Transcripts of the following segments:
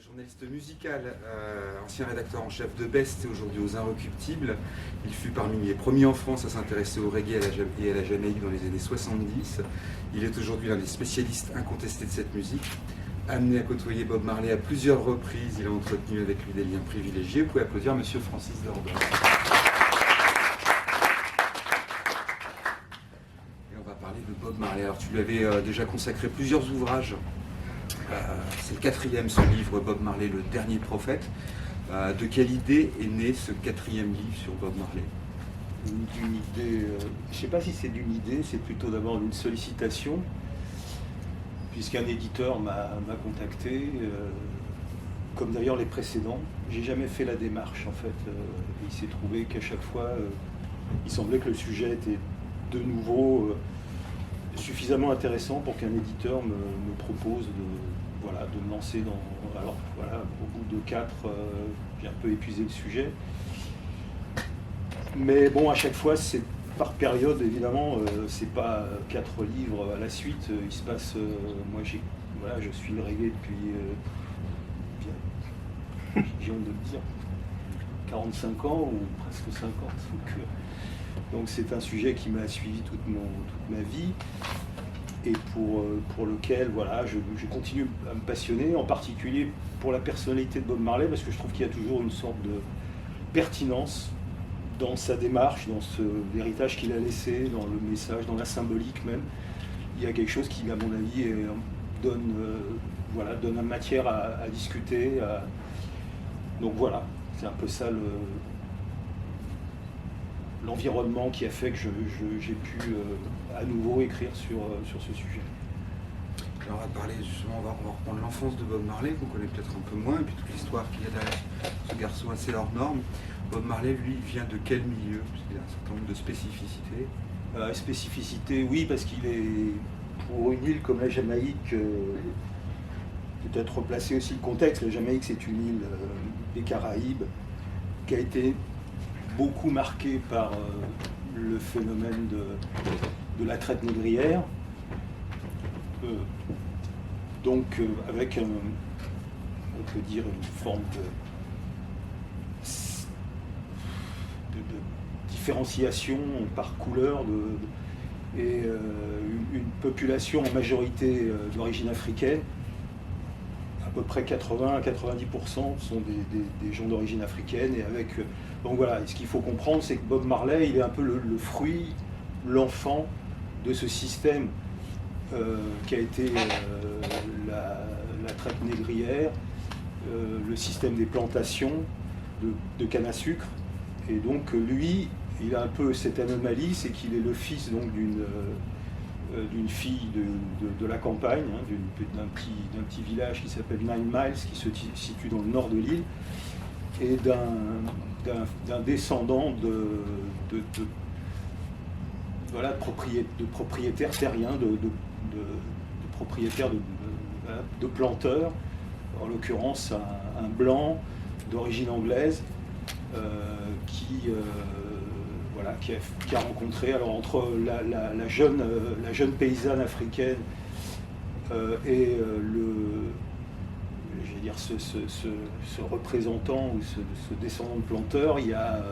Journaliste musical, ancien rédacteur en chef de Best et aujourd'hui aux Inrecuptibles. Il fut parmi les premiers en France à s'intéresser au reggae et à la Jamaïque dans les années 70. Il est aujourd'hui l'un des spécialistes incontestés de cette musique. Amené à côtoyer Bob Marley à plusieurs reprises, il a entretenu avec lui des liens privilégiés. Vous pouvez applaudir Monsieur Francis Dordogne. Et on va parler de Bob Marley. Alors tu lui avais déjà consacré plusieurs ouvrages. C'est le quatrième, ce livre, Bob Marley, le dernier prophète. De quelle idée est né ce quatrième livre sur Bob Marley? D'une idée, je ne sais pas si c'est d'une idée, c'est plutôt d'abord d'une sollicitation, puisqu'un éditeur m'a contacté, comme d'ailleurs les précédents. J'ai jamais fait la démarche en fait. Il s'est trouvé qu'à chaque fois, il semblait que le sujet était de nouveau suffisamment intéressant pour qu'un éditeur me propose de me lancer dans... Alors voilà, au bout de 4, j'ai un peu épuisé le sujet. Mais bon, à chaque fois, c'est par période, évidemment, c'est pas 4 livres à la suite. Il se passe... moi, je suis le reggae depuis... j'ai honte de le dire, 45 ans ou presque 50. Donc c'est un sujet qui m'a suivi toute ma vie et pour lequel voilà, je continue à me passionner, en particulier pour la personnalité de Bob Marley, parce que je trouve qu'il y a toujours une sorte de pertinence dans sa démarche, dans l'héritage qu'il a laissé, dans le message, dans la symbolique même. Il y a quelque chose qui, à mon avis, donne une matière à discuter. Donc voilà, c'est un peu ça l'environnement qui a fait que j'ai pu à nouveau écrire sur ce sujet. Alors on va parler justement, on va reprendre l'enfance de Bob Marley, qu'on connaît peut-être un peu moins, et puis toute l'histoire qu'il y a derrière ce garçon assez hors norme. Bob Marley, lui, vient de quel milieu? Parce qu'il y a un certain nombre de spécificités. Spécificité, oui, parce qu'il est, pour une île comme la Jamaïque, peut-être replacer aussi le contexte. La Jamaïque, c'est une île des Caraïbes qui a été beaucoup marquée par le phénomène de la traite négrière. Avec, on peut dire, une forme de différenciation par couleur et une population en majorité d'origine africaine. À peu près 80 à 90% sont des gens d'origine africaine. Et donc voilà, ce qu'il faut comprendre, c'est que Bob Marley, il est un peu le fruit, l'enfant de ce système qui a été la traite négrière, le système des plantations de canne à sucre. Et donc lui, il a un peu cette anomalie, c'est qu'il est le fils donc d'une fille de la campagne, d'un petit village qui s'appelle Nine Miles, qui se situe dans le nord de l'île, et d'un descendant de propriétaires terriens, de propriétaires de planteurs, en l'occurrence un blanc d'origine anglaise qui a rencontré, alors entre la jeune paysanne africaine et ce représentant ou ce descendant de planteur, il y a,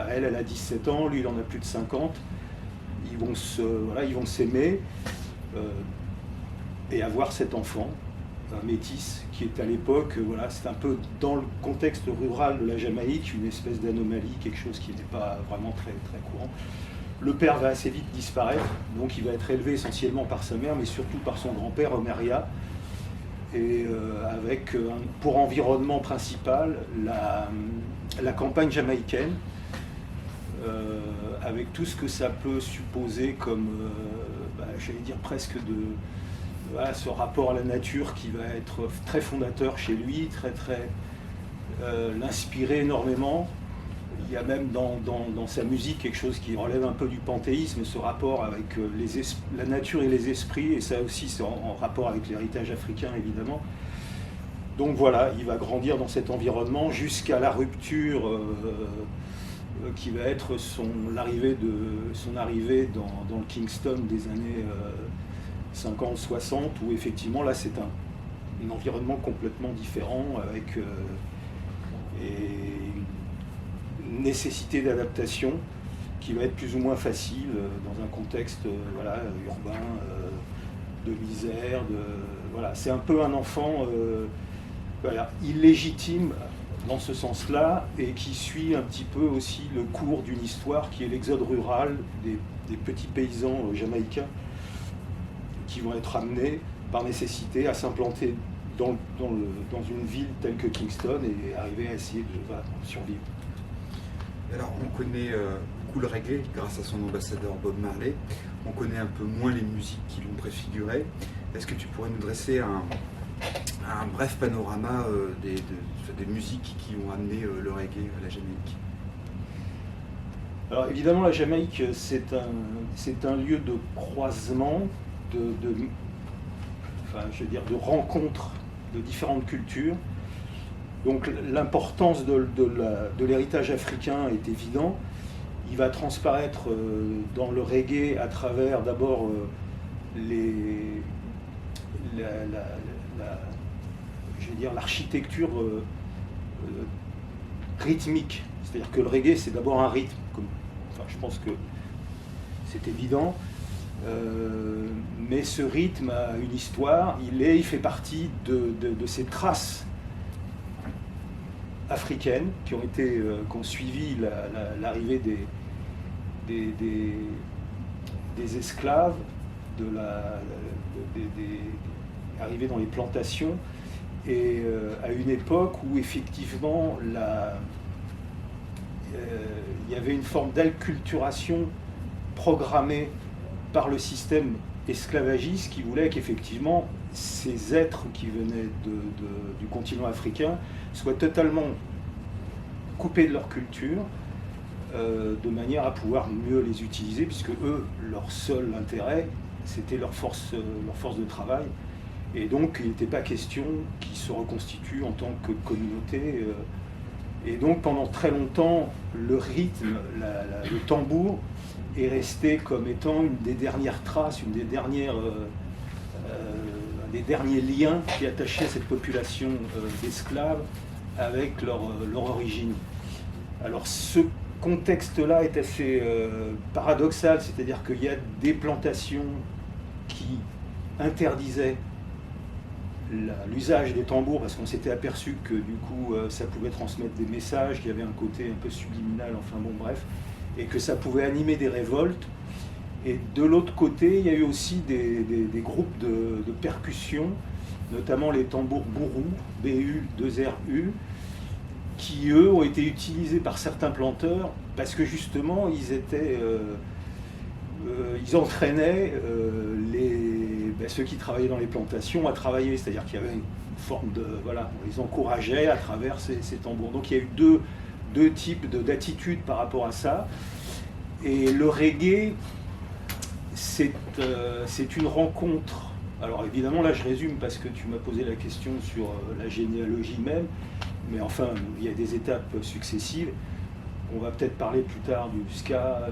elle a 17 ans, lui il en a plus de 50. Ils vont s'aimer et avoir cet enfant, un métis, qui est à l'époque, c'est un peu dans le contexte rural de la Jamaïque, une espèce d'anomalie, quelque chose qui n'est pas vraiment très, très courant. Le père va assez vite disparaître, donc il va être élevé essentiellement par sa mère, mais surtout par son grand-père, Omeria, et avec pour environnement principal la campagne jamaïcaine, avec tout ce que ça peut supposer comme, j'allais dire presque ce rapport à la nature qui va être très fondateur chez lui, l'inspirer énormément. Il y a même dans sa musique quelque chose qui relève un peu du panthéisme, ce rapport avec la nature et les esprits, et ça aussi c'est en rapport avec l'héritage africain évidemment. Donc voilà, il va grandir dans cet environnement jusqu'à la rupture qui va être son arrivée dans le Kingston des années 50-60, où effectivement là c'est un environnement complètement différent, avec une nécessité d'adaptation qui va être plus ou moins facile dans un contexte urbain, de misère. Voilà. C'est un peu un enfant illégitime dans ce sens-là, et qui suit un petit peu aussi le cours d'une histoire qui est l'exode rural des petits paysans jamaïcains qui vont être amenés par nécessité à s'implanter dans une ville telle que Kingston et arriver à essayer de survivre. Alors on connaît beaucoup le reggae grâce à son ambassadeur Bob Marley, on connaît un peu moins les musiques qui l'ont préfiguré. Est-ce que tu pourrais nous dresser un bref panorama des musiques qui ont amené le reggae à la Jamaïque? Alors évidemment, la Jamaïque, c'est un lieu de croisement, de rencontre de différentes cultures. Donc l'importance de l'héritage africain est évident. Il va transparaître dans le reggae à travers d'abord l'architecture rythmique. C'est-à-dire que le reggae, c'est d'abord un rythme. Je pense que c'est évident. Mais ce rythme a une histoire. Il fait partie de ces traces africaines qui ont suivi l'arrivée des esclaves, arrivés dans les plantations, et à une époque où effectivement il y avait une forme d'acculturation programmée par le système esclavagiste qui voulait qu'effectivement ces êtres qui venaient du continent africain soient totalement coupés de leur culture, de manière à pouvoir mieux les utiliser, puisque eux, leur seul intérêt, c'était leur force de travail. Et donc il n'était pas question qu'ils se reconstituent en tant que communauté. Et donc pendant très longtemps, le rythme, le tambour est resté comme étant une des dernières traces, des derniers liens qui attachaient cette population d'esclaves avec leur origine. Alors ce contexte-là est assez paradoxal, c'est-à-dire qu'il y a des plantations qui interdisaient l'usage des tambours parce qu'on s'était aperçu que du coup ça pouvait transmettre des messages, qu'il y avait un côté un peu subliminal, enfin bon bref, et que ça pouvait animer des révoltes. Et de l'autre côté, il y a eu aussi des groupes de percussion, notamment les tambours bourrous, BU2RU, qui eux ont été utilisés par certains planteurs parce que justement ils entraînaient ceux qui travaillaient dans les plantations à travailler, c'est-à-dire qu'il y avait une forme on les encourageait à travers ces tambours. Donc il y a eu deux types d'attitudes par rapport à ça. Et le reggae, c'est une rencontre. Alors évidemment, là je résume parce que tu m'as posé la question sur la généalogie même, mais enfin, il y a des étapes successives. On va peut-être parler plus tard du ska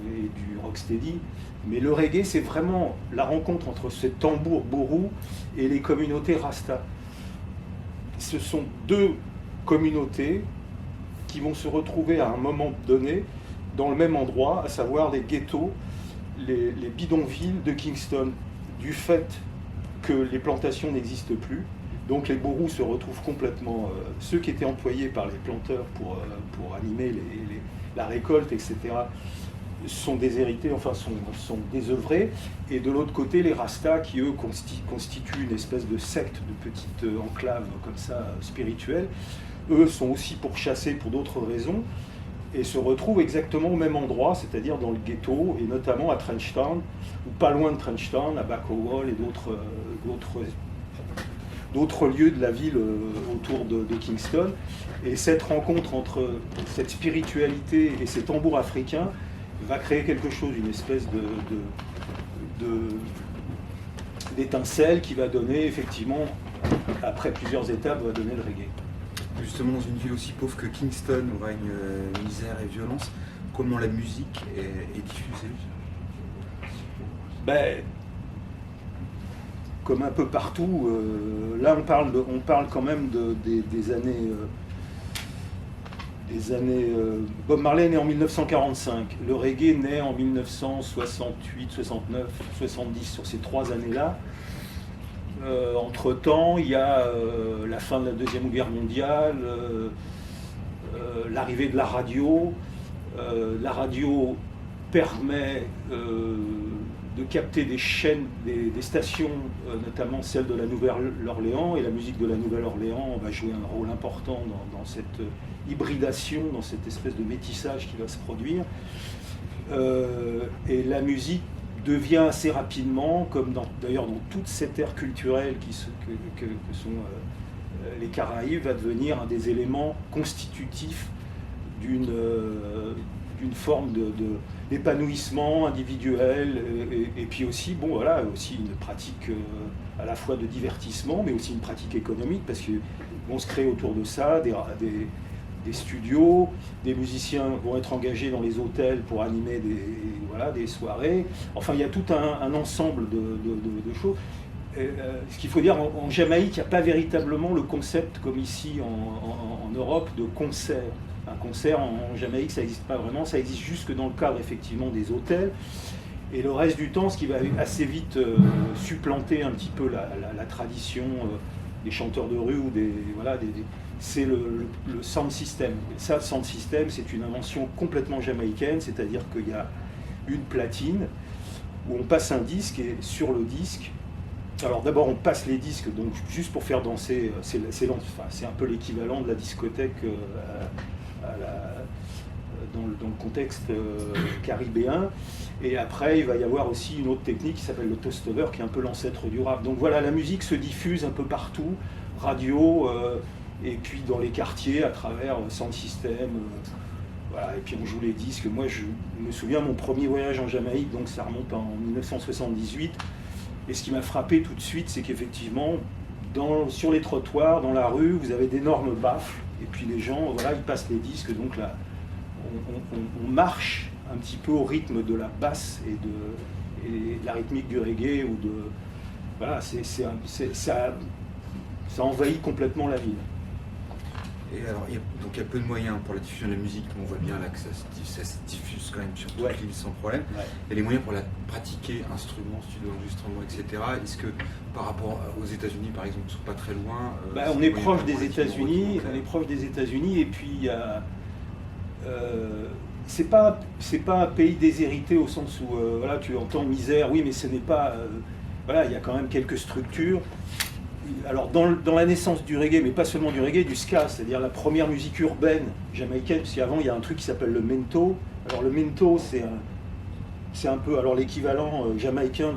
et du rocksteady, mais le reggae, c'est vraiment la rencontre entre ce tambour bourou et les communautés rasta. Ce sont deux communautés qui vont se retrouver à un moment donné dans le même endroit, à savoir les ghettos, les bidonvilles de Kingston, du fait que les plantations n'existent plus. Donc les bourous se retrouvent complètement, ceux qui étaient employés par les planteurs pour animer la récolte, etc., sont déshérités, enfin sont désœuvrés. Et de l'autre côté, les Rastas, qui eux constituent une espèce de secte, de petite enclave comme ça, spirituelle, eux sont aussi pourchassés pour d'autres raisons, et se retrouvent exactement au même endroit, c'est-à-dire dans le ghetto, et notamment à Trenchtown, ou pas loin de Trenchtown, à Bacowal et d'autres lieux de la ville autour de Kingston. Et cette rencontre entre cette spiritualité et ces tambours africains va créer quelque chose, une espèce d'étincelle qui va donner effectivement, après plusieurs étapes, va donner le reggae. Justement, dans une ville aussi pauvre que Kingston, où il y a une misère et violence, comment la musique est diffusée? comme un peu partout, là on parle quand même des années... Bob Marley est né en 1945, le reggae naît en 1968, 69, 70, sur ces 3 années-là. Entre-temps, il y a la fin de la Deuxième Guerre mondiale, l'arrivée de la radio. La radio permet de capter des chaînes, des stations, notamment celle de la Nouvelle-Orléans, et la musique de la Nouvelle-Orléans va jouer un rôle important dans cette hybridation, dans cette espèce de métissage qui va se produire. Et la musique devient assez rapidement, comme d'ailleurs dans toute cette ère culturelle que sont les Caraïbes, va devenir un des éléments constitutifs d'une forme d'épanouissement individuel, et puis aussi, bon voilà, aussi une pratique à la fois de divertissement, mais aussi une pratique économique, parce qu'on se crée autour de ça des studios, des musiciens vont être engagés dans les hôtels pour animer des soirées. Enfin, il y a tout un ensemble de choses. Ce qu'il faut dire, en Jamaïque, il n'y a pas véritablement le concept, comme ici en Europe, de concert. Un concert en Jamaïque, ça n'existe pas vraiment, ça existe juste que dans le cadre effectivement des hôtels. Et le reste du temps, ce qui va assez vite supplanter un petit peu la tradition des chanteurs de rue ou c'est le sound system. Et ça, le sound system, c'est une invention complètement jamaïcaine, c'est-à-dire qu'il y a une platine où on passe un disque, et sur le disque, alors d'abord on passe les disques donc juste pour faire danser, c'est un peu l'équivalent de la discothèque dans le contexte caribéen. Et après, il va y avoir aussi une autre technique qui s'appelle le toast-over, qui est un peu l'ancêtre du rap. Donc voilà, la musique se diffuse un peu partout, radio, et puis dans les quartiers, à travers sound system, voilà, et puis on joue les disques. Moi, je me souviens, mon premier voyage en Jamaïque, donc ça remonte en 1978, et ce qui m'a frappé tout de suite, c'est qu'effectivement, sur les trottoirs, dans la rue, vous avez d'énormes baffles, et puis les gens, voilà, ils passent les disques, donc là, on marche un petit peu au rythme de la basse et de la rythmique du reggae, ou de... Voilà, ça envahit complètement la ville. Et alors, il y a peu de moyens pour la diffusion de la musique, mais on voit bien là que ça se diffuse quand même sur toute l'île sans problème. Ouais. Il y a les moyens pour la pratiquer, instruments, studio d'enregistrement, etc. Est-ce que par rapport aux États-Unis, par exemple, qui ne sont pas très loin, on est proche des États-Unis, et puis il y a... c'est pas un pays déshérité au sens où voilà, tu entends misère, oui, mais ce n'est pas... voilà, il y a quand même quelques structures. Alors dans la naissance du reggae, mais pas seulement du reggae, du ska, c'est-à-dire la première musique urbaine jamaïcaine, parce qu'avant il y a un truc qui s'appelle le mento. Alors le mento, c'est un peu l'équivalent jamaïcain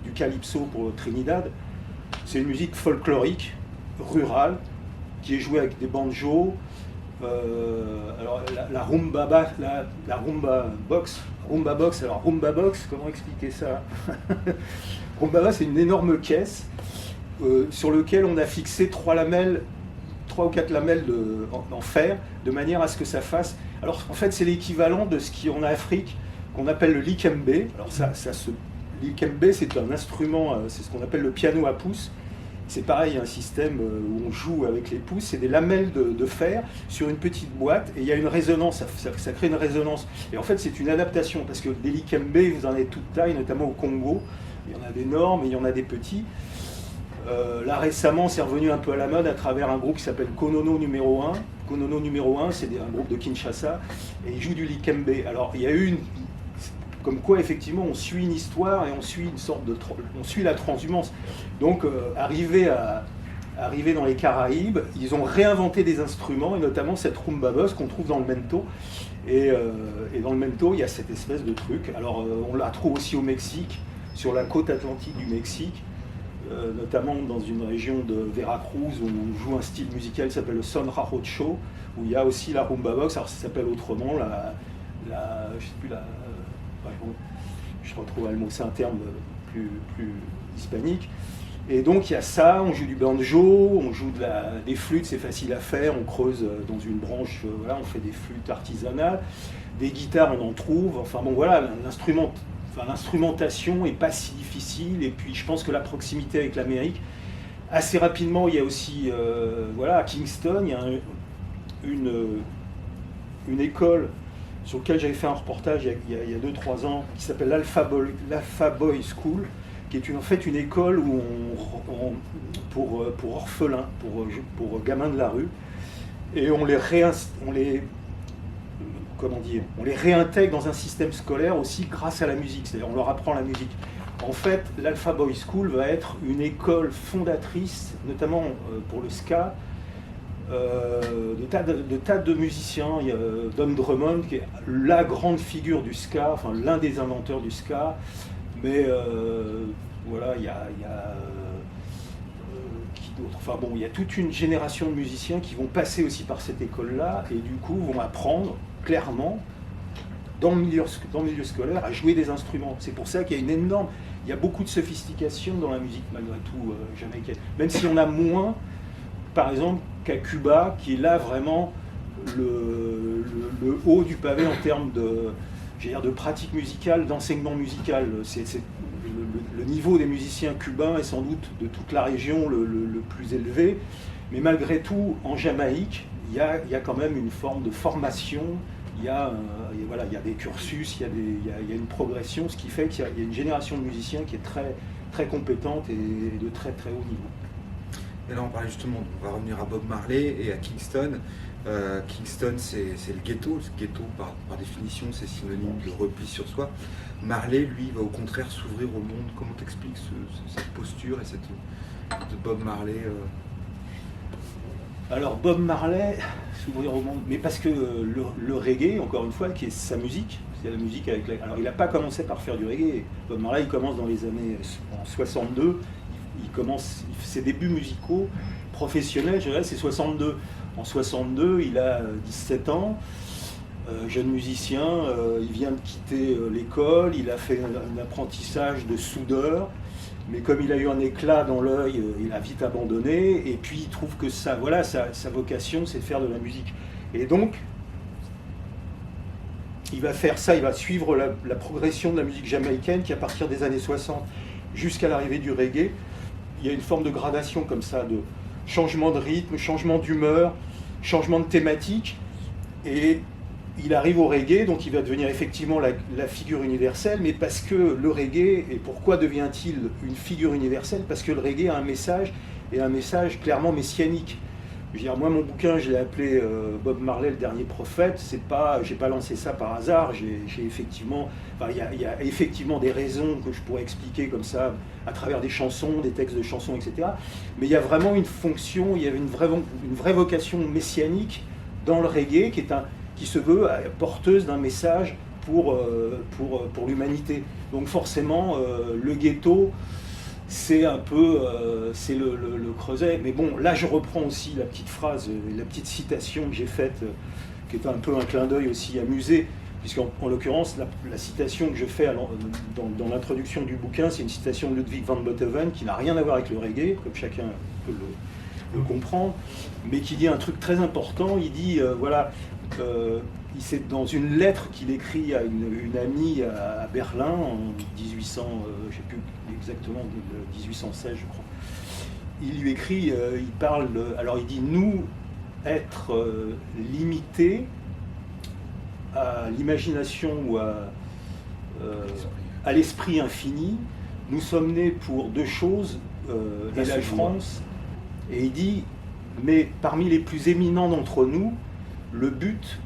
du calypso pour Trinidad. C'est une musique folklorique, rurale, qui est jouée avec des banjos. Alors la rumba box, alors rumba box, comment expliquer ça? Rumba box, c'est une énorme caisse sur lequel on a fixé 3 ou 4 lamelles en fer, de manière à ce que ça fasse... Alors en fait c'est l'équivalent de ce qu'on a en Afrique, qu'on appelle le likembe. Alors likembe, c'est un instrument, c'est ce qu'on appelle le piano à pouces. C'est pareil, un système où on joue avec les pouces, c'est des lamelles de fer sur une petite boîte, et il y a une résonance, ça crée une résonance. Et en fait c'est une adaptation, parce que des likembe, vous en avez toute taille, notamment au Congo. Il y en a d'énormes et il y en a des petits. Là récemment, c'est revenu un peu à la mode à travers un groupe qui s'appelle Konono numéro 1. Konono numéro 1, c'est un groupe de Kinshasa, et ils jouent du likembe. Alors il y a eu comme quoi effectivement on suit une histoire et on suit on suit la transhumance. Donc arrivé dans les Caraïbes, ils ont réinventé des instruments, et notamment cette rumba box qu'on trouve dans le mento. Et dans le mento, il y a cette espèce de truc. Alors on la trouve aussi au Mexique, sur la côte atlantique du Mexique. Notamment dans une région de Veracruz où on joue un style musical qui s'appelle le son jarocho, où il y a aussi la rumba box. Alors ça s'appelle autrement je sais plus je retrouve le mot, c'est un terme plus hispanique. Et donc il y a ça, on joue du banjo, on joue des flûtes, c'est facile à faire, on creuse dans une branche, voilà, on fait des flûtes artisanales, des guitares on en trouve, enfin bon voilà, un instrument l'instrumentation n'est pas si difficile, et puis je pense que la proximité avec l'Amérique, assez rapidement, il y a aussi, à Kingston, il y a une école sur laquelle j'avais fait un reportage il y a 2-3 ans, qui s'appelle l'Alpha Boy School, qui est en fait une école où pour orphelins, pour gamins de la rue, et on les réintègre dans un système scolaire aussi grâce à la musique, c'est-à-dire on leur apprend la musique. En fait, l'Alpha Boy School va être une école fondatrice, notamment pour le ska, de tas de musiciens. Il y a Don Drummond, qui est la grande figure du ska, enfin l'un des inventeurs du ska, mais il y a qui d'autre ? Enfin bon, il y a toute une génération de musiciens qui vont passer aussi par cette école-là, et du coup vont apprendre clairement, dans le milieu scolaire, à jouer des instruments. C'est pour ça qu'il y a il y a beaucoup de sophistication dans la musique, malgré tout, jamaïcaine. Même si on a moins, par exemple, qu'à Cuba, qui est là vraiment le haut du pavé en termes de pratique musicale, d'enseignement musical. Le niveau des musiciens cubains est sans doute de toute la région le plus élevé, mais malgré tout, en Jamaïque, il y a quand même une forme de formation. Il y a des cursus, il y a une progression, ce qui fait qu'il y a une génération de musiciens qui est très, très compétente et de très très haut niveau. Et là on parlait justement, on va revenir à Bob Marley et à Kingston. Kingston c'est le ghetto. Le ghetto par définition c'est synonyme de repli sur soi. Marley lui va au contraire s'ouvrir au monde. Comment t'expliques cette posture et de Bob Marley Alors Bob Marley, s'ouvrir au monde, mais parce que le reggae, encore une fois, qui est sa musique, c'est la musique avec alors il n'a pas commencé par faire du reggae. Bob Marley, il commence dans les années en 62, il commence ses débuts musicaux professionnels, je dirais, c'est 62. En 62, il a 17 ans, jeune musicien, il vient de quitter l'école, il a fait un apprentissage de soudeur. Mais comme il a eu un éclat dans l'œil, il a vite abandonné. Et puis il trouve que sa vocation, c'est de faire de la musique. Et donc, il va faire ça, il va suivre la progression de la musique jamaïcaine qui, à partir des années 60 jusqu'à l'arrivée du reggae, il y a une forme de gradation comme ça, de changement de rythme, changement d'humeur, changement de thématique. Et il arrive au reggae, donc il va devenir effectivement la figure universelle, mais parce que le reggae, et pourquoi devient-il une figure universelle ? Parce que le reggae a un message, et un message clairement messianique. Je veux dire, moi, mon bouquin, je l'ai appelé Bob Marley, le dernier prophète. J'ai pas lancé ça par hasard. Il y a effectivement des raisons que je pourrais expliquer comme ça, à travers des chansons, des textes de chansons, etc. Mais il y a vraiment une fonction, il y avait une vraie vocation messianique dans le reggae, qui se veut porteuse d'un message pour l'humanité. Donc forcément, le ghetto, c'est un peu c'est le creuset. Mais bon, là je reprends aussi la petite phrase, la petite citation que j'ai faite, qui est un peu un clin d'œil aussi amusé, puisqu'en l'occurrence, la citation que je fais dans l'introduction du bouquin, c'est une citation de Ludwig van Beethoven, qui n'a rien à voir avec le reggae, comme chacun peut le comprendre, mais qui dit un truc très important. Il dit, c'est dans une lettre qu'il écrit à une amie à Berlin en 1800, je ne sais plus exactement, 1816 je crois. Il lui écrit, alors il dit, nous, être limités à l'imagination ou à l'esprit infini, nous sommes nés pour deux choses, et la France, et il dit, mais parmi les plus éminents d'entre nous, le but,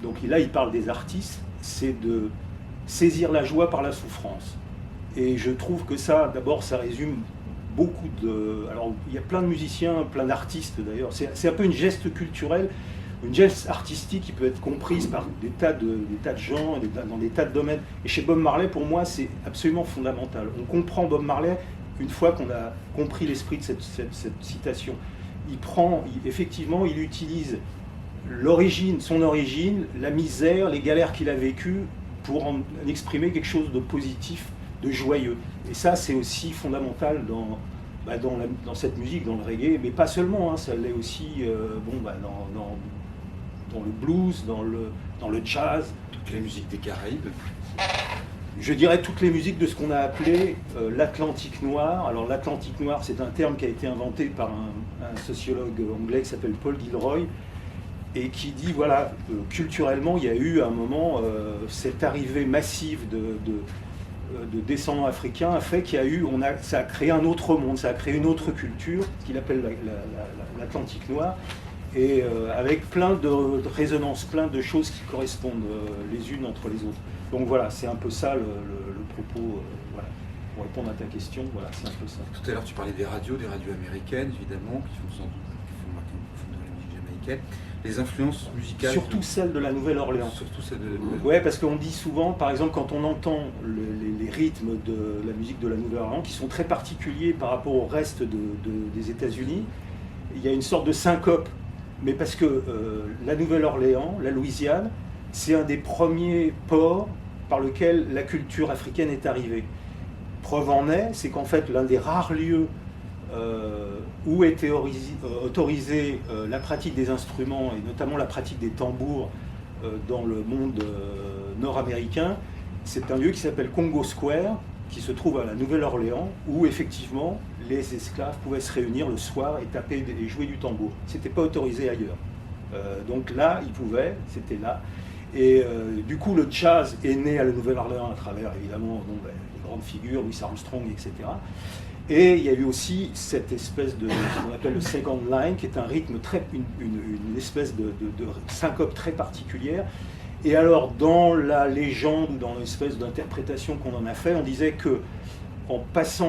donc là il parle des artistes, c'est de saisir la joie par la souffrance. Et je trouve que ça, d'abord, ça résume beaucoup de... Alors il y a plein de musiciens, plein d'artistes d'ailleurs, c'est un peu une geste culturelle, une geste artistique qui peut être comprise par des tas de gens, dans des tas de domaines. Et chez Bob Marley, pour moi, c'est absolument fondamental. On comprend Bob Marley une fois qu'on a compris l'esprit de cette citation. Effectivement, il utilise son origine, la misère, les galères qu'il a vécues pour en exprimer quelque chose de positif, de joyeux. Et ça, c'est aussi fondamental dans cette musique, dans le reggae, mais pas seulement, hein, ça l'est aussi dans le blues, dans le jazz. Toute la musique des Caraïbes. je dirais toutes les musiques de ce qu'on a appelé l'Atlantique noir. Alors l'Atlantique noir, c'est un terme qui a été inventé par un sociologue anglais qui s'appelle Paul Gilroy, et qui dit, voilà, culturellement, il y a eu à un moment, cette arrivée massive de descendants africains a fait qu'il y a eu, ça a créé un autre monde, ça a créé une autre culture, ce qu'il appelle l'Atlantique noir, et avec plein de résonances, plein de choses qui correspondent les unes entre les autres. Donc voilà, c'est un peu ça le propos, voilà. Pour répondre à ta question, voilà, c'est un peu ça. Tout à l'heure, tu parlais des radios américaines, évidemment, qui font sans doute de la musique jamaïcaine. Les influences musicales... Surtout celles de la Nouvelle-Orléans. Surtout celles de la Nouvelle-Orléans. Ouais, parce qu'on dit souvent, par exemple, quand on entend les rythmes de la musique de la Nouvelle-Orléans, qui sont très particuliers par rapport au reste des États-Unis, il y a une sorte de syncope. Mais parce que la Nouvelle-Orléans, la Louisiane, c'est un des premiers ports par lequel la culture africaine est arrivée. Preuve en est, c'est qu'en fait, l'un des rares lieux où était autorisée la pratique des instruments, et notamment la pratique des tambours dans le monde nord-américain, c'est un lieu qui s'appelle Congo Square, qui se trouve à la Nouvelle-Orléans, où effectivement les esclaves pouvaient se réunir le soir et taper et jouer du tambour. C'était pas autorisé ailleurs. Donc là, ils pouvaient, c'était là. Et du coup, le jazz est né à la Nouvelle-Orléans à travers, évidemment, les grandes figures, Louis Armstrong, etc. Et il y a eu aussi cette espèce de, ce qu'on appelle le second line, qui est un rythme une espèce de syncope très particulière. Et alors, dans la légende ou dans l'espèce d'interprétation qu'on en a fait, on disait que en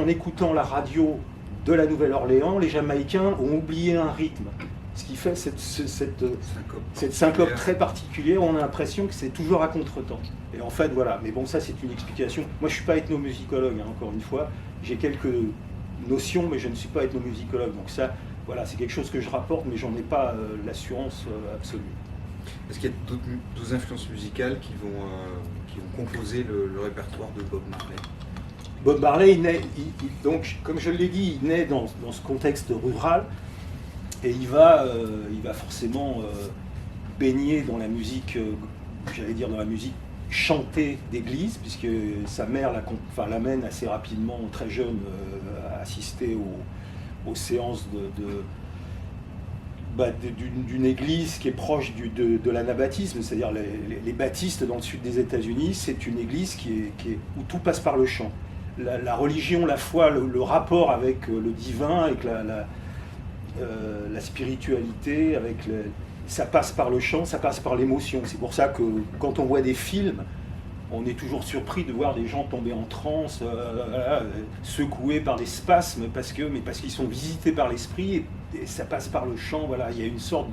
écoutant la radio de la Nouvelle-Orléans, les Jamaïcains ont oublié un rythme. Ce qui fait cette syncope très particulière, on a l'impression que c'est toujours à contre-temps. Et en fait, voilà. Mais bon, ça, c'est une explication. Moi, je ne suis pas ethnomusicologue, hein, encore une fois. J'ai quelques notions, mais je ne suis pas ethnomusicologue. Donc ça, voilà, c'est quelque chose que je rapporte, mais j'en ai pas l'assurance absolue. Est-ce qu'il y a d'autres influences musicales qui vont composer le répertoire de Bob Marley? Bob Marley, donc, comme je l'ai dit, il naît dans ce contexte rural, et il va forcément baigner dans la musique, j'allais dire dans la musique chantée d'église, puisque sa mère l'amène assez rapidement, très jeune, à assister aux séances d'une église qui est proche de l'anabaptisme, c'est-à-dire les baptistes dans le sud des États-Unis. C'est une église où tout passe par le chant. La religion, la foi, le rapport avec le divin, avec la spiritualité, ça passe par le chant, ça passe par l'émotion. C'est pour ça que quand on voit des films, on est toujours surpris de voir des gens tomber en transe, secoués par des spasmes, parce qu'ils sont visités par l'esprit, et ça passe par le chant. Voilà, il y a une sorte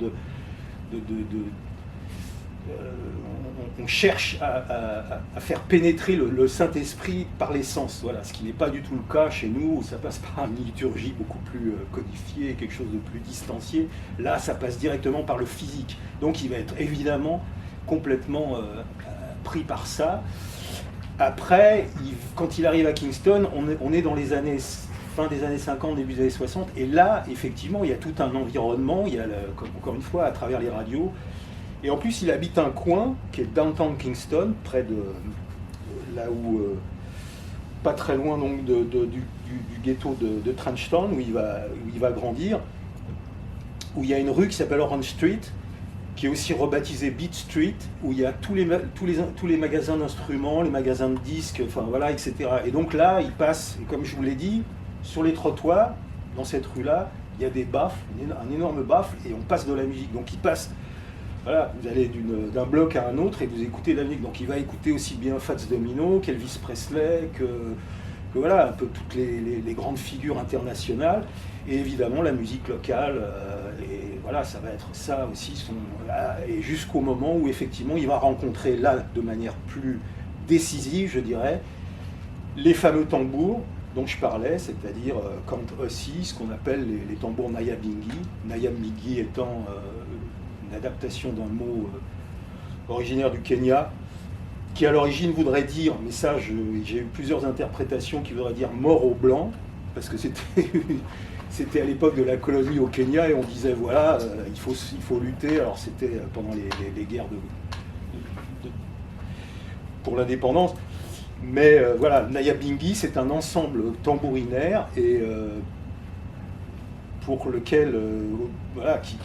on cherche à faire pénétrer le Saint-Esprit par les sens, voilà, ce qui n'est pas du tout le cas chez nous, où ça passe par une liturgie beaucoup plus codifiée, quelque chose de plus distancié. Là, ça passe directement par le physique. Donc il va être évidemment complètement pris par ça. Après, quand il arrive à Kingston, on est dans les années fin des années 50, début des années 60, et là, effectivement, il y a tout un environnement, il y a, encore une fois, à travers les radios. Et en plus, il habite un coin qui est downtown Kingston, près de là où, pas très loin donc du ghetto de Trenchtown, où il va grandir, où il y a une rue qui s'appelle Orange Street, qui est aussi rebaptisée Beat Street, où il y a tous les magasins d'instruments, les magasins de disques, enfin voilà, etc. Et donc là, il passe, comme je vous l'ai dit, sur les trottoirs, dans cette rue-là, il y a des baffles, un énorme baffle, et on passe de la musique. Donc il passe. Voilà, vous allez d'un bloc à un autre et vous écoutez de la musique. Donc il va écouter aussi bien Fats Domino qu'Elvis Presley, que voilà, un peu toutes les grandes figures internationales. Et évidemment la musique locale. Et voilà, ça va être ça aussi. Et jusqu'au moment où effectivement il va rencontrer là, de manière plus décisive, je dirais, les fameux tambours dont je parlais, c'est-à-dire Count Ossie, ce qu'on appelle les tambours Nyabingi. Nyabingi étant une adaptation d'un mot originaire du Kenya, qui à l'origine voudrait dire, mais ça j'ai eu plusieurs interprétations, qui voudraient dire mort aux blancs, parce que c'était à l'époque de la colonie au Kenya, et on disait voilà, il faut lutter. Alors c'était pendant les guerres pour l'indépendance. Mais voilà, Nyabinghi, c'est un ensemble tambourinaire et pour lequel, voilà, qui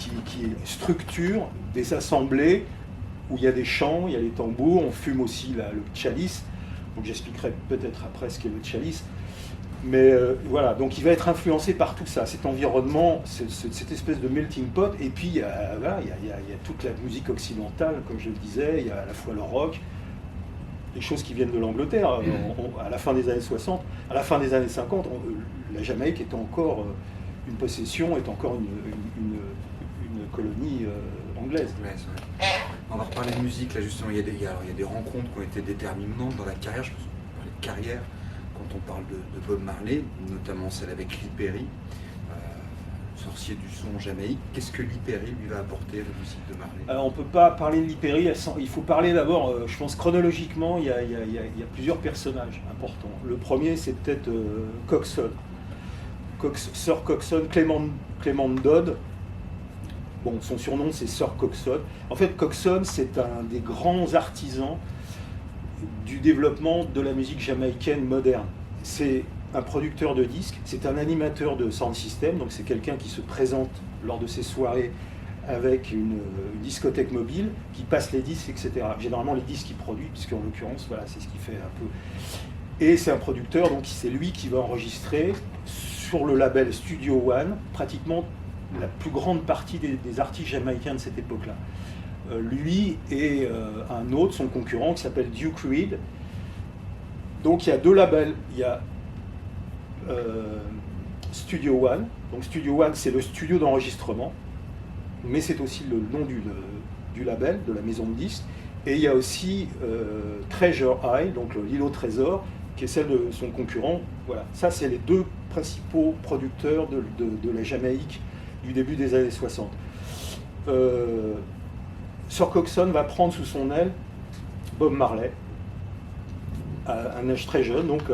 structure des assemblées où il y a des chants, il y a les tambours, on fume aussi le chalice. Donc j'expliquerai peut-être après ce qu'est le chalice. Mais voilà, donc il va être influencé par tout ça, cet environnement, cette espèce de melting pot. Et puis voilà, il y a toute la musique occidentale, comme je le disais, il y a à la fois le rock, des choses qui viennent de l'Angleterre. À la fin des années 60, à la fin des années 50, la Jamaïque est encore une possession, est encore une colonie anglaise. Ouais. On va reparler de musique, là justement, il y a des rencontres qui ont été déterminantes dans la carrière, je pense qu'on parlait de carrière quand on parle de Bob Marley, notamment celle avec Lee Perry, sorcier du son en Jamaïque. Qu'est-ce que Lee Perry lui va apporter à la musique de Marley? Alors on ne peut pas parler de Lee Perry, il faut parler d'abord, je pense chronologiquement, il y a plusieurs personnages importants. Le premier c'est peut-être Coxsone. Sir Coxsone, Clement Dodd. Bon, son surnom c'est Sir Coxsone. En fait, Coxsone c'est un des grands artisans du développement de la musique jamaïcaine moderne. C'est un producteur de disques, c'est un animateur de sound system, donc c'est quelqu'un qui se présente lors de ses soirées avec une discothèque mobile, qui passe les disques, etc. Généralement les disques qu'il produit, puisqu'en l'occurrence, voilà, c'est ce qu'il fait un peu. Et c'est un producteur, donc c'est lui qui va enregistrer sur le label Studio One pratiquement la plus grande partie des artistes jamaïcains de cette époque-là. Lui et un autre, son concurrent, qui s'appelle Duke Reid. Donc il y a deux labels, il y a Studio One. Donc Studio One, c'est le studio d'enregistrement, mais c'est aussi le nom du label, de la maison de disques. Et il y a aussi Treasure Isle, donc l'îlot Trésor, qui est celle de son concurrent. Voilà, ça c'est les deux principaux producteurs de la Jamaïque du début des années 60. Sir Coxsone va prendre sous son aile Bob Marley, à un âge très jeune, donc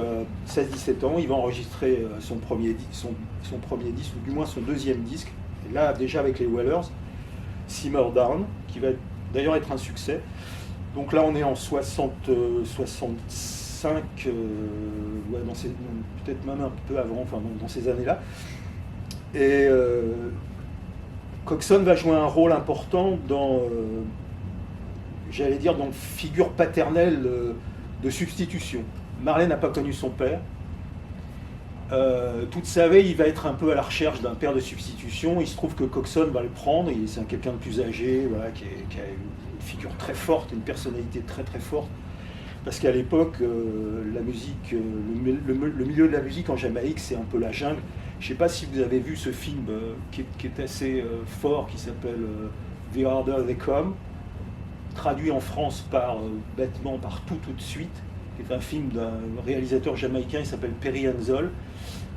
16-17 ans. Il va enregistrer son premier disque, ou du moins son deuxième disque, et là déjà avec les Wailers, Simmer Down, qui va d'ailleurs être un succès. Donc là on est en 65, ouais, peut-être même un peu avant, enfin dans ces années-là. Et Coxsone va jouer un rôle important dans, j'allais dire, dans figure paternelle de substitution. Marley n'a pas connu son père. Toute sa vie, il va être un peu à la recherche d'un père de substitution. Il se trouve que Coxsone va le prendre. C'est quelqu'un de plus âgé, voilà, qui a une figure très forte, une personnalité très très forte. Parce qu'à l'époque, la musique, le milieu de la musique en Jamaïque, c'est un peu la jungle. Je ne sais pas si vous avez vu ce film qui est assez fort, qui s'appelle The Harder They Come, traduit en France bêtement par Tout de suite, qui est un film d'un réalisateur jamaïcain, il s'appelle Perry Henzell,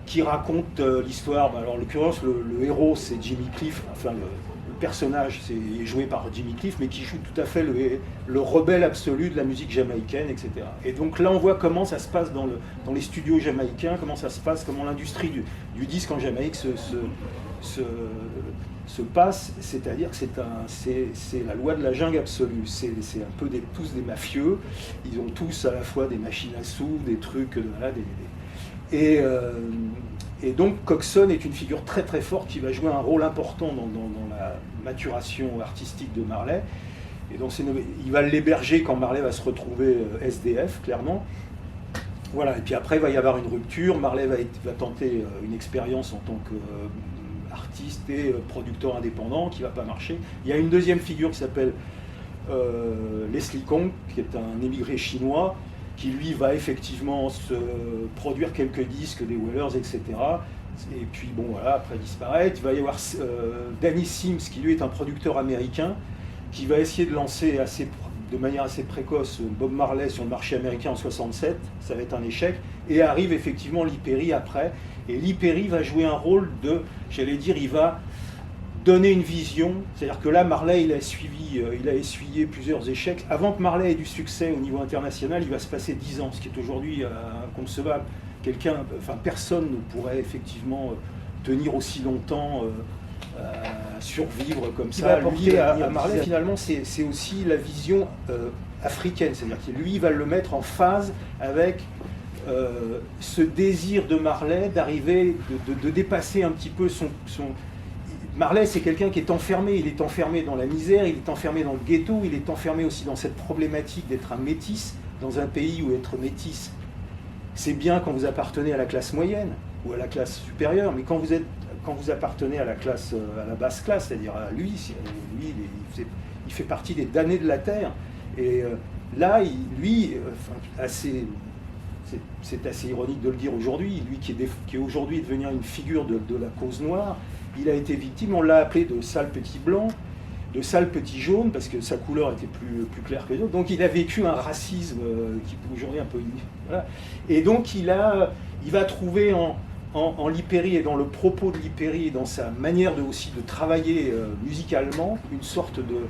qui raconte l'histoire. Alors en l'occurrence, le héros c'est Jimmy Cliff, enfin le personnage est joué par Jimmy Cliff, mais qui joue tout à fait le rebelle absolu de la musique jamaïcaine, etc. Et donc là on voit comment ça se passe dans les studios jamaïcains, comment ça se passe, comment l'industrie du disque en Jamaïque se passe, c'est-à-dire que c'est la loi de la jungle absolue. C'est un peu tous des mafieux, ils ont tous à la fois des machines à sous, des trucs, voilà, et donc Coxsone est une figure très très forte qui va jouer un rôle important dans la maturation artistique de Marley. Et donc il va l'héberger quand Marley va se retrouver SDF, clairement. Voilà, et puis après il va y avoir une rupture, Marley va tenter une expérience en tant qu'artiste et producteur indépendant qui ne va pas marcher. Il y a une deuxième figure qui s'appelle Leslie Kong, qui est un émigré chinois, qui lui va effectivement se produire quelques disques des Wailers, etc. Et puis bon voilà, après disparaître. Il va y avoir Danny Sims, qui lui est un producteur américain, qui va essayer de lancer de manière assez précoce Bob Marley sur le marché américain en 67, ça va être un échec, et arrive effectivement Lee Perry après, et Lee Perry va jouer un rôle j'allais dire, il va donner une vision, c'est-à-dire que là Marley il a essuyé plusieurs échecs. Avant que Marley ait du succès au niveau international, il va se passer 10 ans, ce qui est aujourd'hui inconcevable. Personne ne pourrait effectivement tenir aussi longtemps, survivre comme ça. Lui, à Marley finalement c'est aussi la vision africaine, c'est-à-dire que lui, il va le mettre en phase avec ce désir de Marley d'arriver, de dépasser un petit peu son... Marley, c'est quelqu'un qui est enfermé, il est enfermé dans la misère, il est enfermé dans le ghetto, il est enfermé aussi dans cette problématique d'être un métis, dans un pays où être métis, c'est bien quand vous appartenez à la classe moyenne ou à la classe supérieure, mais quand vous appartenez à la classe, à la basse classe, c'est-à-dire à lui, il fait partie des damnés de la terre. Et là, c'est assez ironique de le dire aujourd'hui, lui qui est aujourd'hui devenir une figure de la cause noire, il a été victime, on l'a appelé de sale petit blanc, de sale petit jaune, parce que sa couleur était plus claire que les autres. Donc il a vécu un racisme qui aujourd'hui un peu... Voilà. Et donc il va trouver en Lipéry et dans le propos de Lipéry et dans sa manière aussi de travailler musicalement une sorte de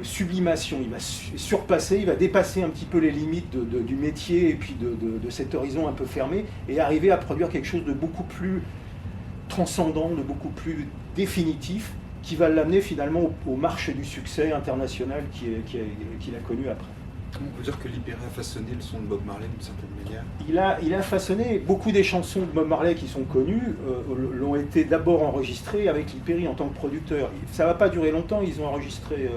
sublimation. Il va surpasser, il va dépasser un petit peu les limites du métier et puis de cet horizon un peu fermé et arriver à produire quelque chose de beaucoup plus transcendant, de beaucoup plus définitif, qui va l'amener finalement au marché du succès international qu'il a connu après. On peut dire que Lipéry a façonné le son de Bob Marley d'une certaine manière. Il a façonné beaucoup des chansons de Bob Marley qui sont connues, l'ont été d'abord enregistrées avec Lipéry en tant que producteur. Ça ne va pas durer longtemps, ils ont enregistré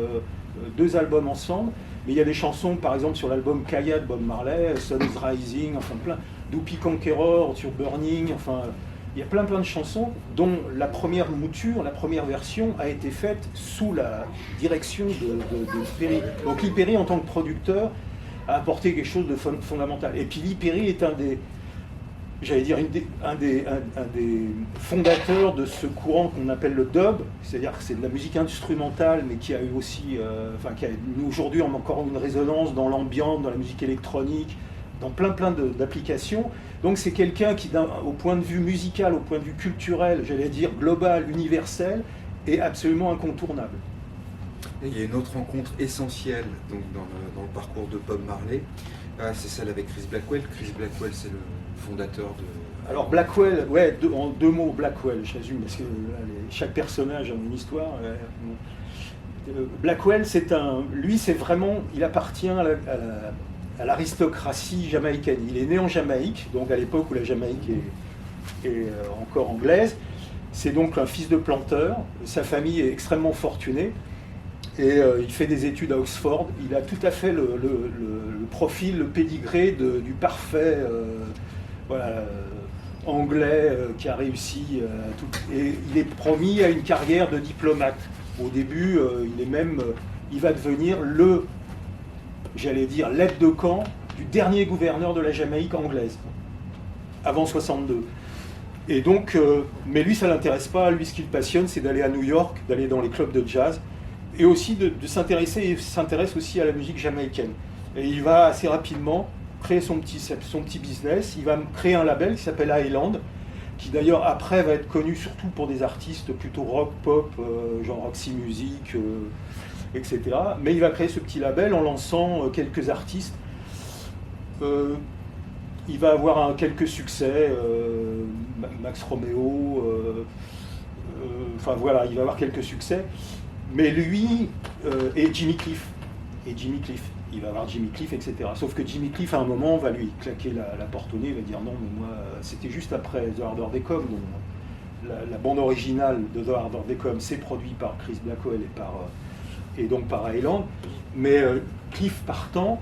2 albums ensemble, mais il y a des chansons, par exemple sur l'album Kaya de Bob Marley, Sun is Rising, enfin plein, Doopy Conqueror sur Burning, enfin... Il y a plein de chansons dont la première mouture, la première version a été faite sous la direction de Lipéry. Donc Lipéry en tant que producteur a apporté quelque chose de fondamental. Et puis Lipéry est un des fondateurs de ce courant qu'on appelle le dub, c'est-à-dire que c'est de la musique instrumentale, mais qui a eu aussi, qui a aujourd'hui encore une résonance dans l'ambiance, dans la musique électronique, dans plein d'applications. Donc c'est quelqu'un qui, au point de vue musical, au point de vue culturel, j'allais dire global, universel, est absolument incontournable. Et il y a une autre rencontre essentielle donc, dans le parcours de Bob Marley, c'est celle avec Chris Blackwell. Chris Blackwell, c'est le fondateur de... Alors Blackwell, ouais, en 2 mots, Blackwell, je résume, parce que chaque personnage a une histoire. Blackwell, c'est vraiment, il appartient à l'aristocratie jamaïcaine. Il est né en Jamaïque, donc à l'époque où la Jamaïque est encore anglaise. C'est donc un fils de planteur. Sa famille est extrêmement fortunée. Et il fait des études à Oxford. Il a tout à fait le profil, le pédigré du parfait anglais qui a réussi. Et il est promis à une carrière de diplomate. Au début, il va devenir j'allais dire, l'aide de camp du dernier gouverneur de la Jamaïque anglaise, avant 62. Et donc, mais lui, ça ne l'intéresse pas. Lui, ce qui le passionne, c'est d'aller à New York, d'aller dans les clubs de jazz, et aussi de s'intéresser, et s'intéresse aussi à la musique jamaïcaine. Et il va assez rapidement créer son petit business. Il va créer un label qui s'appelle Island, qui d'ailleurs après va être connu surtout pour des artistes plutôt rock, pop, genre Roxy Music, etc. Mais il va créer ce petit label en lançant quelques artistes. Il va avoir quelques succès, Max Romeo, enfin voilà, il va avoir quelques succès. Mais lui et Jimmy Cliff, il va avoir Jimmy Cliff, etc. Sauf que Jimmy Cliff, à un moment, va lui claquer la porte au nez, il va dire non, mais moi, c'était juste après The Harder They Come. La bande originale de The Harder They Come, c'est produit par Chris Blackwell et donc par Island. Mais Cliff partant,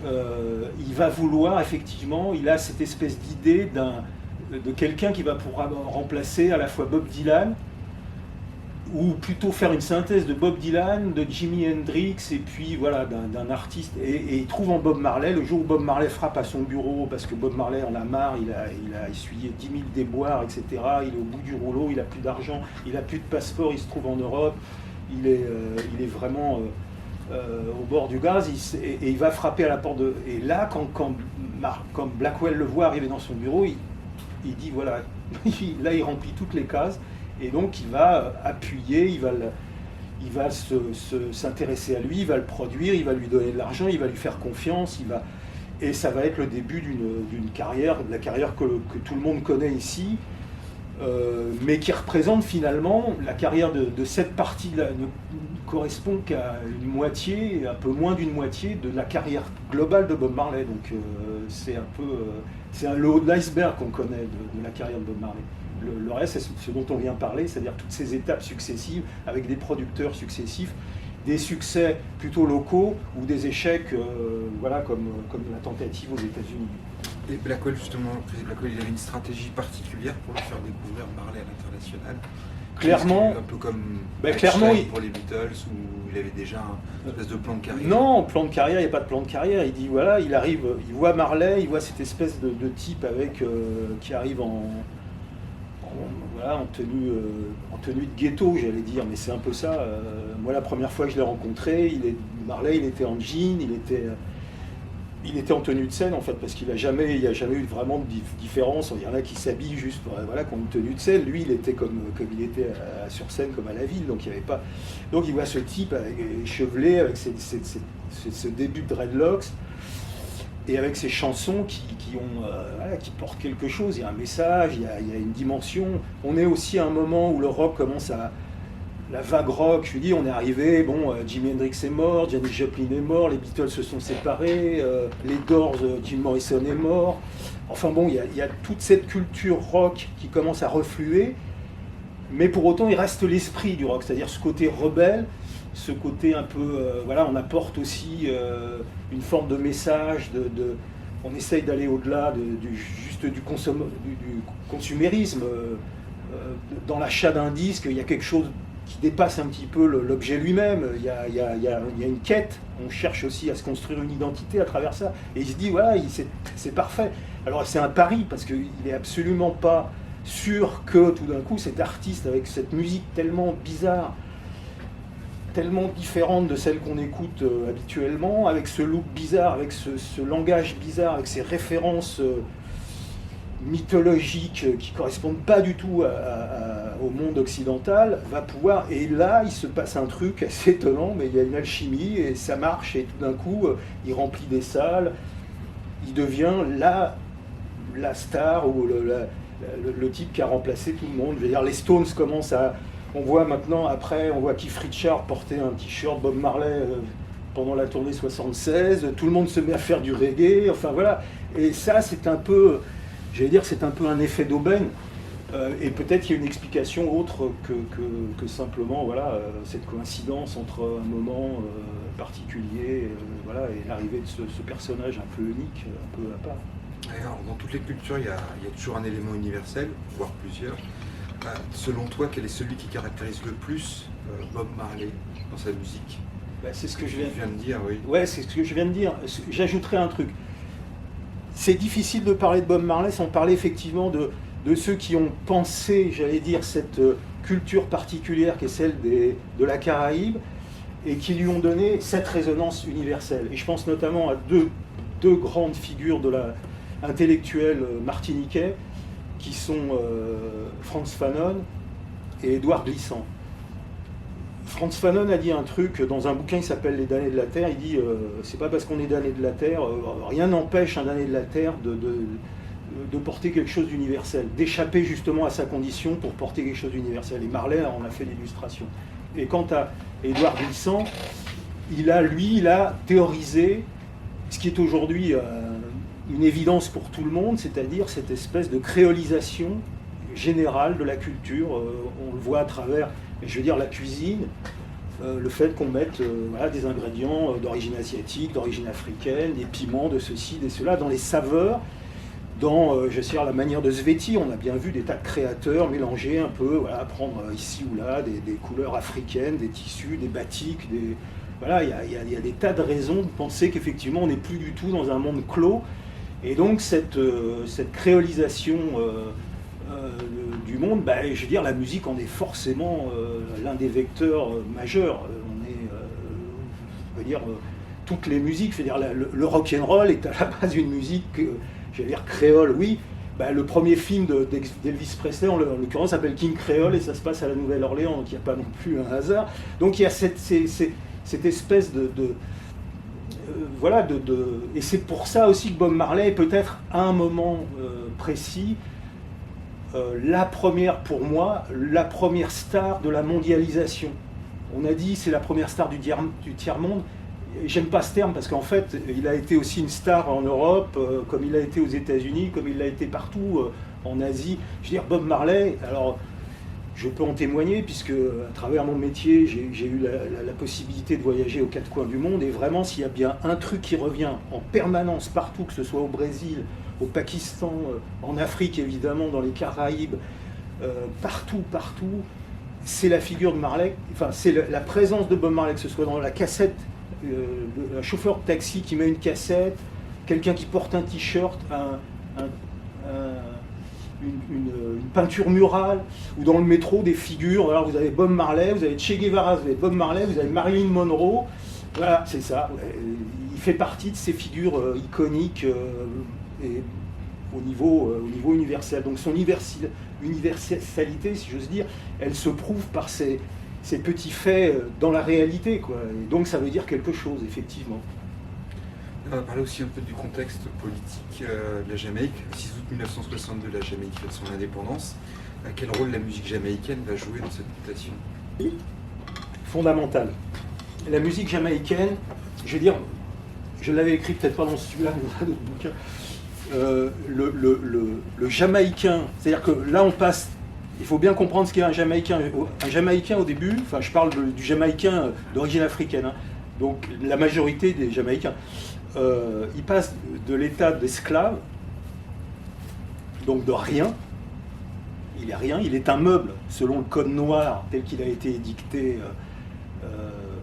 il va vouloir, effectivement, il a cette espèce d'idée de quelqu'un qui va pouvoir remplacer à la fois Bob Dylan, ou plutôt faire une synthèse de Bob Dylan, de Jimi Hendrix, et puis voilà, d'un artiste. Et il trouve en Bob Marley, le jour où Bob Marley frappe à son bureau, parce que Bob Marley en a marre, il a essuyé 10 000 déboires, etc. Il est au bout du rouleau, il n'a plus d'argent, il n'a plus de passeport, il se trouve en Europe, il est vraiment au bord du gaz, et il va frapper à la porte de... Et là, quand Blackwell le voit arriver dans son bureau, il dit, voilà, là il remplit toutes les cases, et donc il va appuyer, il va s'intéresser à lui, il va le produire, il va lui donner de l'argent, il va lui faire confiance, et ça va être le début d'une carrière, de la carrière que tout le monde connaît ici, mais qui représente finalement la carrière de cette partie-là, ne correspond qu'à une moitié, un peu moins d'une moitié de la carrière globale de Bob Marley. Donc c'est un peu, c'est le haut de l'iceberg qu'on connaît de la carrière de Bob Marley. Le reste, c'est ce dont on vient parler, c'est-à-dire toutes ces étapes successives avec des producteurs successifs, des succès plutôt locaux ou des échecs, voilà, comme la tentative aux États-Unis. Et Blackwell, justement, Blackwell, il avait une stratégie particulière pour lui faire découvrir Marley à l'international. Clairement, un peu comme clairement, pour les Beatles, où il avait déjà un espèce de plan de carrière. Non, plan de carrière, il n'y a pas de plan de carrière. Il dit voilà, il arrive, il voit Marley, il voit cette espèce de type avec qui arrive voilà, en tenue de ghetto, j'allais dire, mais c'est un peu ça. Moi, la première fois que je l'ai rencontré, Marley, il était en jean, il était en tenue de scène en fait, parce qu'il n'y a jamais eu vraiment de différence. Il y en a qui s'habillent juste voilà, qui ont une tenue de scène. Lui, il était comme il était sur scène comme à la ville, donc il n'y avait pas. Donc il voit ce type avec, échevelé, avec ce début de dreadlocks, et avec ces chansons qui voilà, qui portent quelque chose. Il y a un message, il y a une dimension. On est aussi à un moment où le rock commence à... La vague rock, je lui dis, on est arrivé, bon, Jimi Hendrix est mort, Janis Joplin est mort, les Beatles se sont séparés, les Doors, Jim Morrison est mort. Enfin bon, il y a toute cette culture rock qui commence à refluer, mais pour autant, il reste l'esprit du rock, c'est-à-dire ce côté rebelle, ce côté un peu, voilà, on apporte aussi une forme de message, on essaye d'aller au-delà du consumérisme. Dans l'achat d'un disque, il y a quelque chose qui dépasse un petit peu l'objet lui-même. Il y a une quête, on cherche aussi à se construire une identité à travers ça. Et il se dit, voilà, c'est parfait. Alors c'est un pari, parce qu'il n'est absolument pas sûr que tout d'un coup, cet artiste, avec cette musique tellement bizarre, tellement différente de celle qu'on écoute habituellement, avec ce look bizarre, avec ce langage bizarre, avec ces références mythologiques qui ne correspondent pas du tout au monde occidental, va pouvoir... Et là, il se passe un truc assez étonnant, mais il y a une alchimie, et ça marche, et tout d'un coup, il remplit des salles, il devient la star, ou le type qui a remplacé tout le monde. Je veux dire, les Stones commencent à... On voit maintenant, après, on voit Keith Richards porter un t-shirt Bob Marley pendant la tournée 76, tout le monde se met à faire du reggae, enfin voilà. Et ça, c'est un peu... J'allais dire, c'est un peu un effet d'aubaine, et peut-être qu'il y a une explication autre que simplement voilà, cette coïncidence entre un moment particulier voilà, et l'arrivée de ce personnage un peu unique, un peu à part. Alors, dans toutes les cultures, il y a toujours un élément universel, voire plusieurs. Selon toi, quel est celui qui caractérise le plus Bob Marley dans sa musique? C'est ce que je viens de dire, oui. Ouais, c'est ce que je viens de dire. J'ajouterai un truc. C'est difficile de parler de Bob Marley sans parler effectivement de ceux qui ont pensé, j'allais dire, cette culture particulière qui est celle de la Caraïbe, et qui lui ont donné cette résonance universelle. Et je pense notamment à deux grandes figures de intellectuels martiniquais, qui sont Frantz Fanon et Édouard Glissant. Frantz Fanon a dit un truc dans un bouquin qui s'appelle Les damnés de la Terre. Il dit c'est pas parce qu'on est damné de la Terre, rien n'empêche un damné de la Terre de porter quelque chose d'universel, d'échapper justement à sa condition pour porter quelque chose d'universel. Et Marley en a fait l'illustration. Et quant à Édouard Glissant, il a théorisé ce qui est aujourd'hui une évidence pour tout le monde, c'est-à-dire cette espèce de créolisation générale de la culture. On le voit à travers, je veux dire, la cuisine, le fait qu'on mette voilà, des ingrédients d'origine asiatique, d'origine africaine, des piments, de ceci, de cela, dans les saveurs, dans je sais dire, la manière de se vêtir. On a bien vu des tas de créateurs mélanger un peu, voilà, prendre ici ou là des couleurs africaines, des tissus, des batiks, voilà, il y a des tas de raisons de penser qu'effectivement on n'est plus du tout dans un monde clos. Et donc cette créolisation du monde, je veux dire, la musique en est forcément l'un des vecteurs majeurs. Je veux dire, toutes les musiques, je veux dire, le rock'n'roll est à la base une musique, je veux dire, créole, oui. Le premier film d'Elvis Presley, en l'occurrence, s'appelle King Creole, et ça se passe à la Nouvelle-Orléans, donc il n'y a pas non plus un hasard. Donc il y a cette espèce voilà, et c'est pour ça aussi que Bob Marley, peut-être à un moment précis, pour moi, la première star de la mondialisation. On a dit c'est la première star du tiers-monde. J'aime pas ce terme parce qu'en fait, il a été aussi une star en Europe, comme il a été aux États-Unis, comme il l'a été partout en Asie. Je veux dire, Bob Marley, alors je peux en témoigner puisque à travers mon métier, j'ai eu la possibilité de voyager aux quatre coins du monde. Et vraiment, s'il y a bien un truc qui revient en permanence partout, que ce soit au Brésil, au Pakistan, en Afrique évidemment, dans les Caraïbes, partout, c'est la figure de Marley, enfin c'est la présence de Bob Marley, que ce soit dans la cassette, un chauffeur de taxi qui met une cassette, quelqu'un qui porte un t-shirt, une peinture murale, ou dans le métro des figures. Alors vous avez Bob Marley, vous avez Che Guevara, vous avez Bob Marley, vous avez Marilyn Monroe, voilà, c'est ça. Il fait partie de ces figures iconiques et au niveau universel. Donc son universalité, si j'ose dire, elle se prouve par ces petits faits dans la réalité, quoi. Et donc ça veut dire quelque chose, effectivement. On va parler aussi un peu du contexte politique de la Jamaïque. Le 6 août 1962, la Jamaïque fête son indépendance. Quel rôle la musique jamaïcaine va jouer dans cette mutation? Fondamental. La musique jamaïcaine, je veux dire, je l'avais écrit peut-être pas dans celui-là, mais dans d'autres bouquins. Le Jamaïcain, c'est-à-dire que là on passe, il faut bien comprendre ce qu'est un Jamaïcain. Un Jamaïcain au début, enfin je parle du Jamaïcain d'origine africaine, hein, donc la majorité des Jamaïcains, il passe de l'état d'esclave, donc de rien, il est rien, il est un meuble selon le code noir tel qu'il a été édicté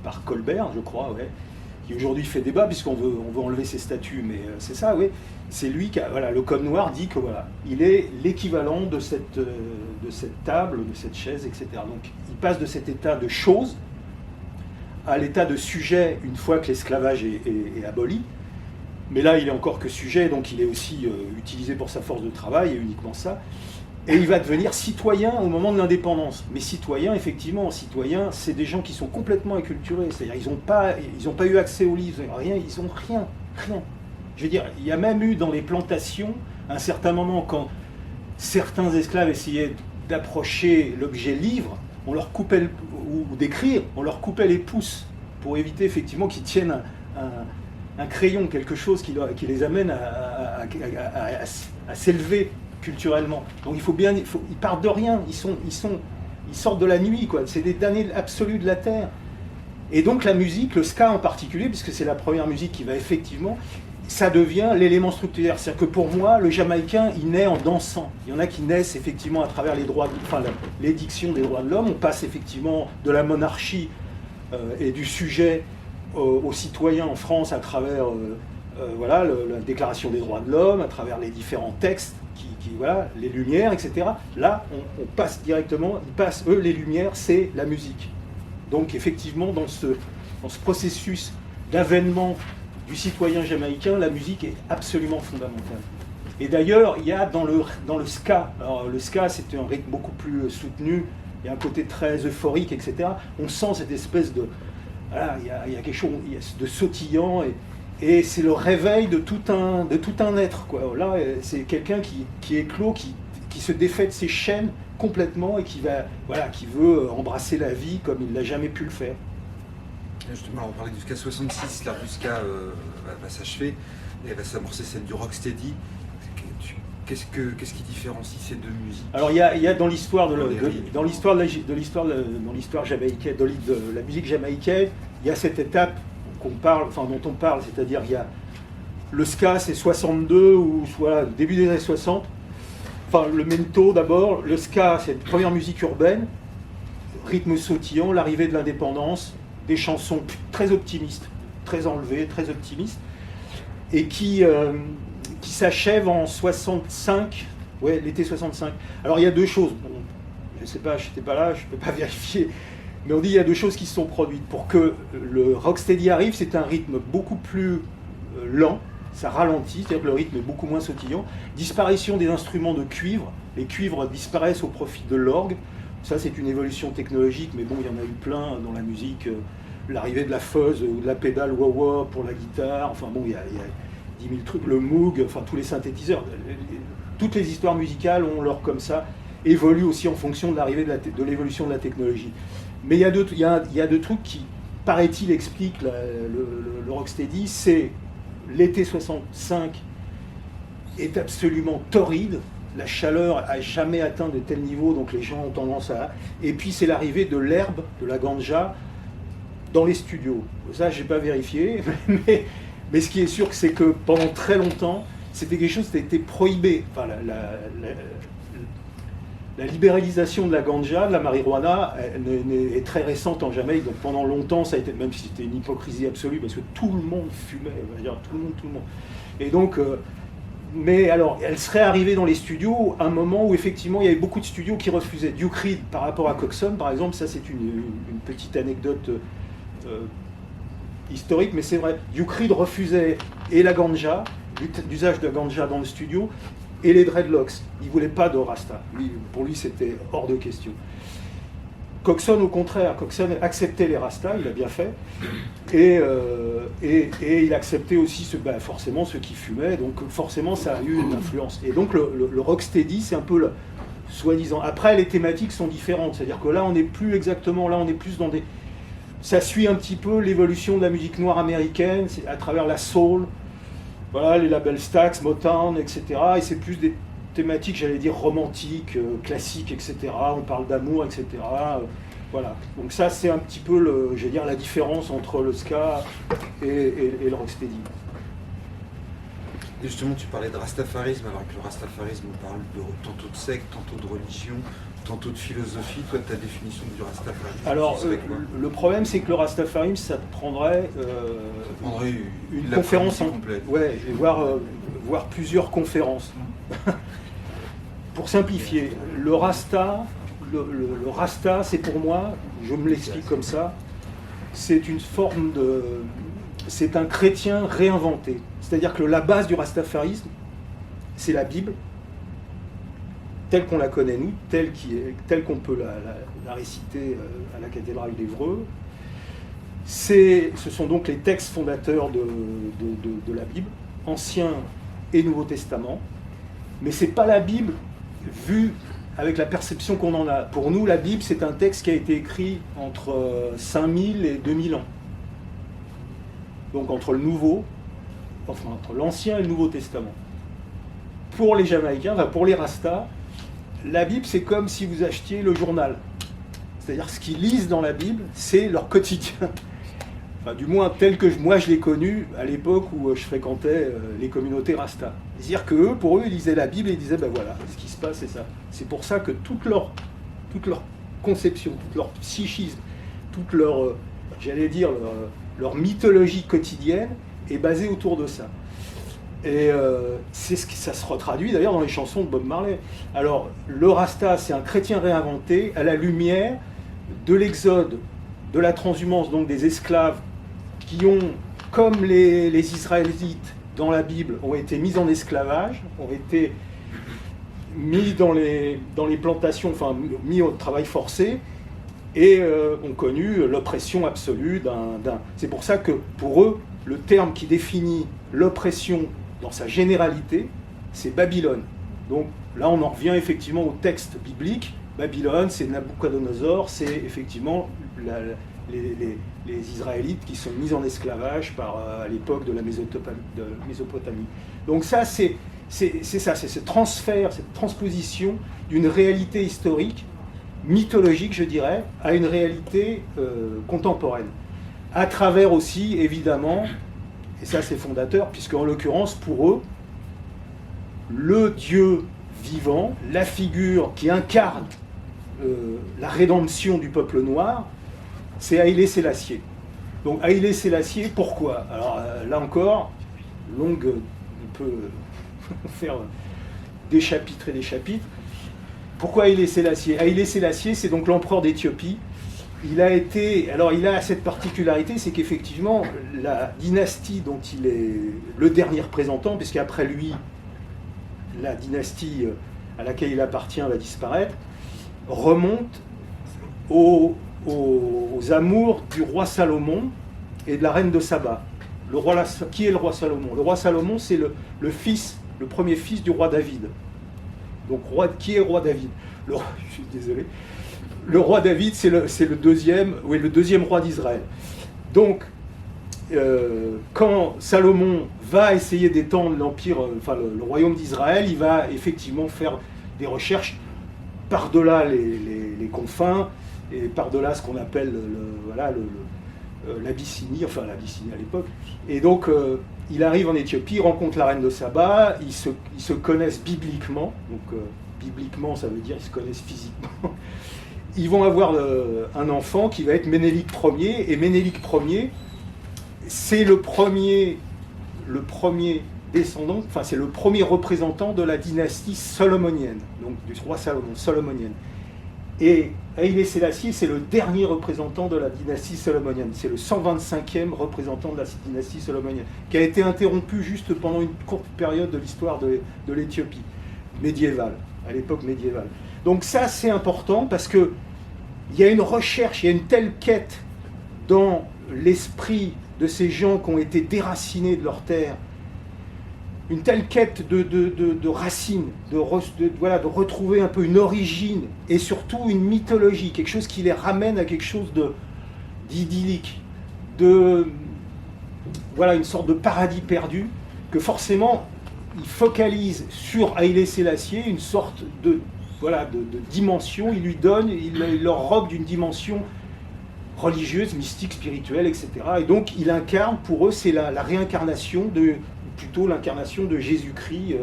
par Colbert, je crois, ouais, qui aujourd'hui fait débat puisqu'on veut enlever ses statuts, mais c'est ça, oui. C'est lui qui a, voilà, le code noir dit que voilà, il est l'équivalent de cette table, de cette chaise, etc. Donc il passe de cet état de chose à l'état de sujet une fois que l'esclavage est aboli. Mais là, il est encore que sujet, donc il est aussi utilisé pour sa force de travail, et uniquement ça. Et il va devenir citoyen au moment de l'indépendance. Mais citoyen, effectivement, citoyen, c'est des gens qui sont complètement acculturés. C'est-à-dire ils n'ont pas eu accès aux livres, rien, ils n'ont rien. Je veux dire, il y a même eu dans les plantations, à un certain moment, quand certains esclaves essayaient d'approcher l'objet livre, on leur coupait, ou d'écrire, on leur coupait les pouces pour éviter effectivement qu'ils tiennent un crayon, quelque chose qui les amène à s'élever culturellement. Donc ils partent de rien, ils sortent de la nuit, quoi. C'est des damnés absolus de la terre. Et donc la musique, le ska en particulier, puisque c'est la première musique qui va effectivement, ça devient l'élément structurel. C'est-à-dire que pour moi, le Jamaïcain, il naît en dansant. Il y en a qui naissent effectivement à travers l'édiction des droits de l'homme. On passe effectivement de la monarchie et du sujet aux citoyens en France à travers voilà, la Déclaration des droits de l'homme, à travers les différents textes, voilà, les Lumières, etc. Là, on passe directement, ils passent, eux, les Lumières, c'est la musique. Donc effectivement, dans ce processus d'avènement du citoyen jamaïcain, la musique est absolument fondamentale. Et d'ailleurs, il y a dans le ska, alors le ska c'est un rythme beaucoup plus soutenu, il y a un côté très euphorique, etc. On sent cette espèce de... Voilà, il y a quelque chose de sautillant, et c'est le réveil de tout un être, quoi. Là, c'est quelqu'un qui est clos, qui se défait de ses chaînes complètement et qui veut embrasser la vie comme il n'a jamais pu le faire. Justement, on parlait du ska 66, l'art du ska va s'achever et va s'amorcer celle du rocksteady. Qu'est-ce qui différencie ces deux musiques? Alors il y a dans l'histoire jamaïcaine, de la musique jamaïcaine, il y a cette étape dont on parle, c'est-à-dire il y a le ska, c'est 62 ou soit début des années 60. Enfin, le mento d'abord, le ska, c'est une première musique urbaine, rythme sautillant, l'arrivée de l'indépendance, des chansons très optimistes, très enlevées, très optimistes, et qui s'achève en 65, ouais, l'été 65. Alors il y a deux choses, bon, je ne sais pas, je n'étais pas là, je ne peux pas vérifier, mais on dit qu'il y a deux choses qui se sont produites. Pour que le rocksteady arrive, c'est un rythme beaucoup plus lent, ça ralentit, c'est-à-dire que le rythme est beaucoup moins sautillant. Disparition des instruments de cuivre, les cuivres disparaissent au profit de l'orgue. Ça, c'est une évolution technologique, mais bon, il y en a eu plein dans la musique. L'arrivée de la fuzz ou de la pédale wah-wah pour la guitare, enfin bon, il y a 10 000 trucs. Le Moog, enfin tous les synthétiseurs. Toutes les histoires musicales ont leur comme ça. évolue aussi en fonction de l'arrivée de l'évolution de la technologie. Mais il y a deux trucs qui, paraît-il, expliquent le rocksteady. C'est l'été 65 est absolument torride. La chaleur a jamais atteint de tel niveau, donc les gens ont tendance à... Et puis c'est l'arrivée de l'herbe, de la ganja, dans les studios. Ça, je n'ai pas vérifié, mais ce qui est sûr, c'est que pendant très longtemps, c'était quelque chose qui a été prohibé. Enfin, la libéralisation de la ganja, de la marijuana, est très récente en Jamaïque. Donc pendant longtemps, ça a été, même si c'était une hypocrisie absolue, parce que tout le monde fumait, on va dire, tout le monde. Et donc... mais alors, elle serait arrivée dans les studios à un moment où effectivement il y avait beaucoup de studios qui refusaient. Duke Reed par rapport à Coxon, par exemple, ça c'est une petite anecdote historique, mais c'est vrai. Duke Reed refusait et la ganja, l'usage de ganja dans le studio, et les dreadlocks. Il ne voulait pas de rasta. Pour lui, c'était hors de question. Coxon, au contraire, Coxon acceptait les rastas, il a bien fait, et il acceptait aussi forcément ceux qui fumaient, donc forcément ça a eu une influence. Et donc le rocksteady, c'est un peu soi-disant. Après, les thématiques sont différentes, c'est-à-dire que là, on n'est plus exactement, là, on est plus dans des... Ça suit un petit peu l'évolution de la musique noire américaine, c'est à travers la soul, voilà, les labels Stax, Motown, etc. Et c'est plus des thématiques, j'allais dire, romantiques, classiques, etc. On parle d'amour, etc. Voilà. Donc ça, c'est un petit peu, je vais dire, la différence entre le ska et le rocksteady. Et justement, tu parlais de rastafarisme, alors que le rastafarisme, on parle tantôt de secte, tantôt de religion, tantôt de philosophie. Toi, ta définition du rastafarisme, alors, le problème, c'est que le rastafarisme, ça te prendrait, une conférence complète. Ouais, et voir plusieurs conférences. Pour simplifier, le rasta, c'est pour moi, je me l'explique comme ça, c'est une forme de... C'est un chrétien réinventé. C'est-à-dire que la base du rastafarisme, c'est la Bible, telle qu'on la connaît nous, telle qu'on peut la réciter à la cathédrale d'Évreux. Ce sont donc les textes fondateurs de la Bible, Ancien et Nouveau Testament. Mais ce n'est pas la Bible vue avec la perception qu'on en a. Pour nous, la Bible, c'est un texte qui a été écrit entre 5000 et 2000 ans. Donc entre entre l'Ancien et le Nouveau Testament. Pour les Jamaïcains, pour les Rastas, la Bible, c'est comme si vous achetiez le journal. C'est-à-dire ce qu'ils lisent dans la Bible, c'est leur quotidien. Enfin, du moins tel que moi je l'ai connu à l'époque où je fréquentais les communautés Rasta. C'est-à-dire que pour eux, ils lisaient la Bible et ils disaient, ben voilà, ce qui se passe, c'est ça. C'est pour ça que toute leur conception, tout leur psychisme, toute leur, j'allais dire, leur mythologie quotidienne est basée autour de ça. Et c'est ce que ça se retraduit d'ailleurs dans les chansons de Bob Marley. Alors, le Rasta, c'est un chrétien réinventé à la lumière de l'exode, de la transhumance, donc des esclaves qui ont, comme les Israélites dans la Bible, ont été mis en esclavage, ont été mis dans les plantations, enfin mis au travail forcé, et ont connu l'oppression absolue d'un... C'est pour ça que, pour eux, le terme qui définit l'oppression dans sa généralité, c'est Babylone. Donc là, on en revient effectivement au texte biblique. Babylone, c'est Nabucodonosor, c'est effectivement les Israélites qui sont mis en esclavage à l'époque de la Mésopotamie. Donc ça, c'est ce transfert, cette transposition d'une réalité historique, mythologique, je dirais, à une réalité contemporaine. À travers aussi, évidemment, et ça c'est fondateur, puisque en l'occurrence, pour eux, le Dieu vivant, la figure qui incarne la rédemption du peuple noir, c'est Haïlé Sélassié. Donc Haïlé Sélassié, pourquoi? Alors là encore, on peut faire des chapitres et des chapitres. Pourquoi Haïlé Sélassié? Haïlé Sélassié, c'est donc l'empereur d'Éthiopie. Il a cette particularité, c'est qu'effectivement, la dynastie dont il est le dernier représentant, puisqu'après lui, la dynastie à laquelle il appartient va disparaître, remonte aux amours du roi Salomon et de la reine de Saba. Qui est le roi Salomon? Le roi Salomon, c'est le premier fils du roi David. Donc, qui est roi David? je suis désolé. Le roi David, c'est le deuxième roi d'Israël. Donc, quand Salomon va essayer d'étendre l'empire, le royaume d'Israël, il va effectivement faire des recherches par-delà les confins et par-delà ce qu'on appelle l'Abyssinie, l'Abyssinie à l'époque. Et donc, il arrive en Éthiopie, il rencontre la reine de Saba, ils se connaissent bibliquement. Donc, bibliquement, ça veut dire qu'ils se connaissent physiquement. Ils vont avoir un enfant qui va être Ménélik Ier, et Ménélik Ier, c'est le premier descendant, c'est le premier représentant de la dynastie solomonienne, donc du roi Salomon, solomonienne. Et Haïlé Sélassié, c'est le dernier représentant de la dynastie solomonienne, c'est le 125e représentant de la dynastie solomonienne, qui a été interrompu juste pendant une courte période de l'histoire de l'Éthiopie médiévale, à l'époque médiévale. Donc ça, c'est important parce que il y a une recherche, il y a une telle quête dans l'esprit de ces gens qui ont été déracinés de leur terre, une telle quête de racines, de retrouver un peu une origine et surtout une mythologie, quelque chose qui les ramène à quelque chose d'idyllique, une sorte de paradis perdu, que forcément ils focalisent sur Haïlé Sélassié, une sorte de dimension, il leur robe d'une dimension religieuse, mystique, spirituelle, etc. Et donc il incarne, pour eux, c'est la réincarnation plutôt l'incarnation de Jésus-Christ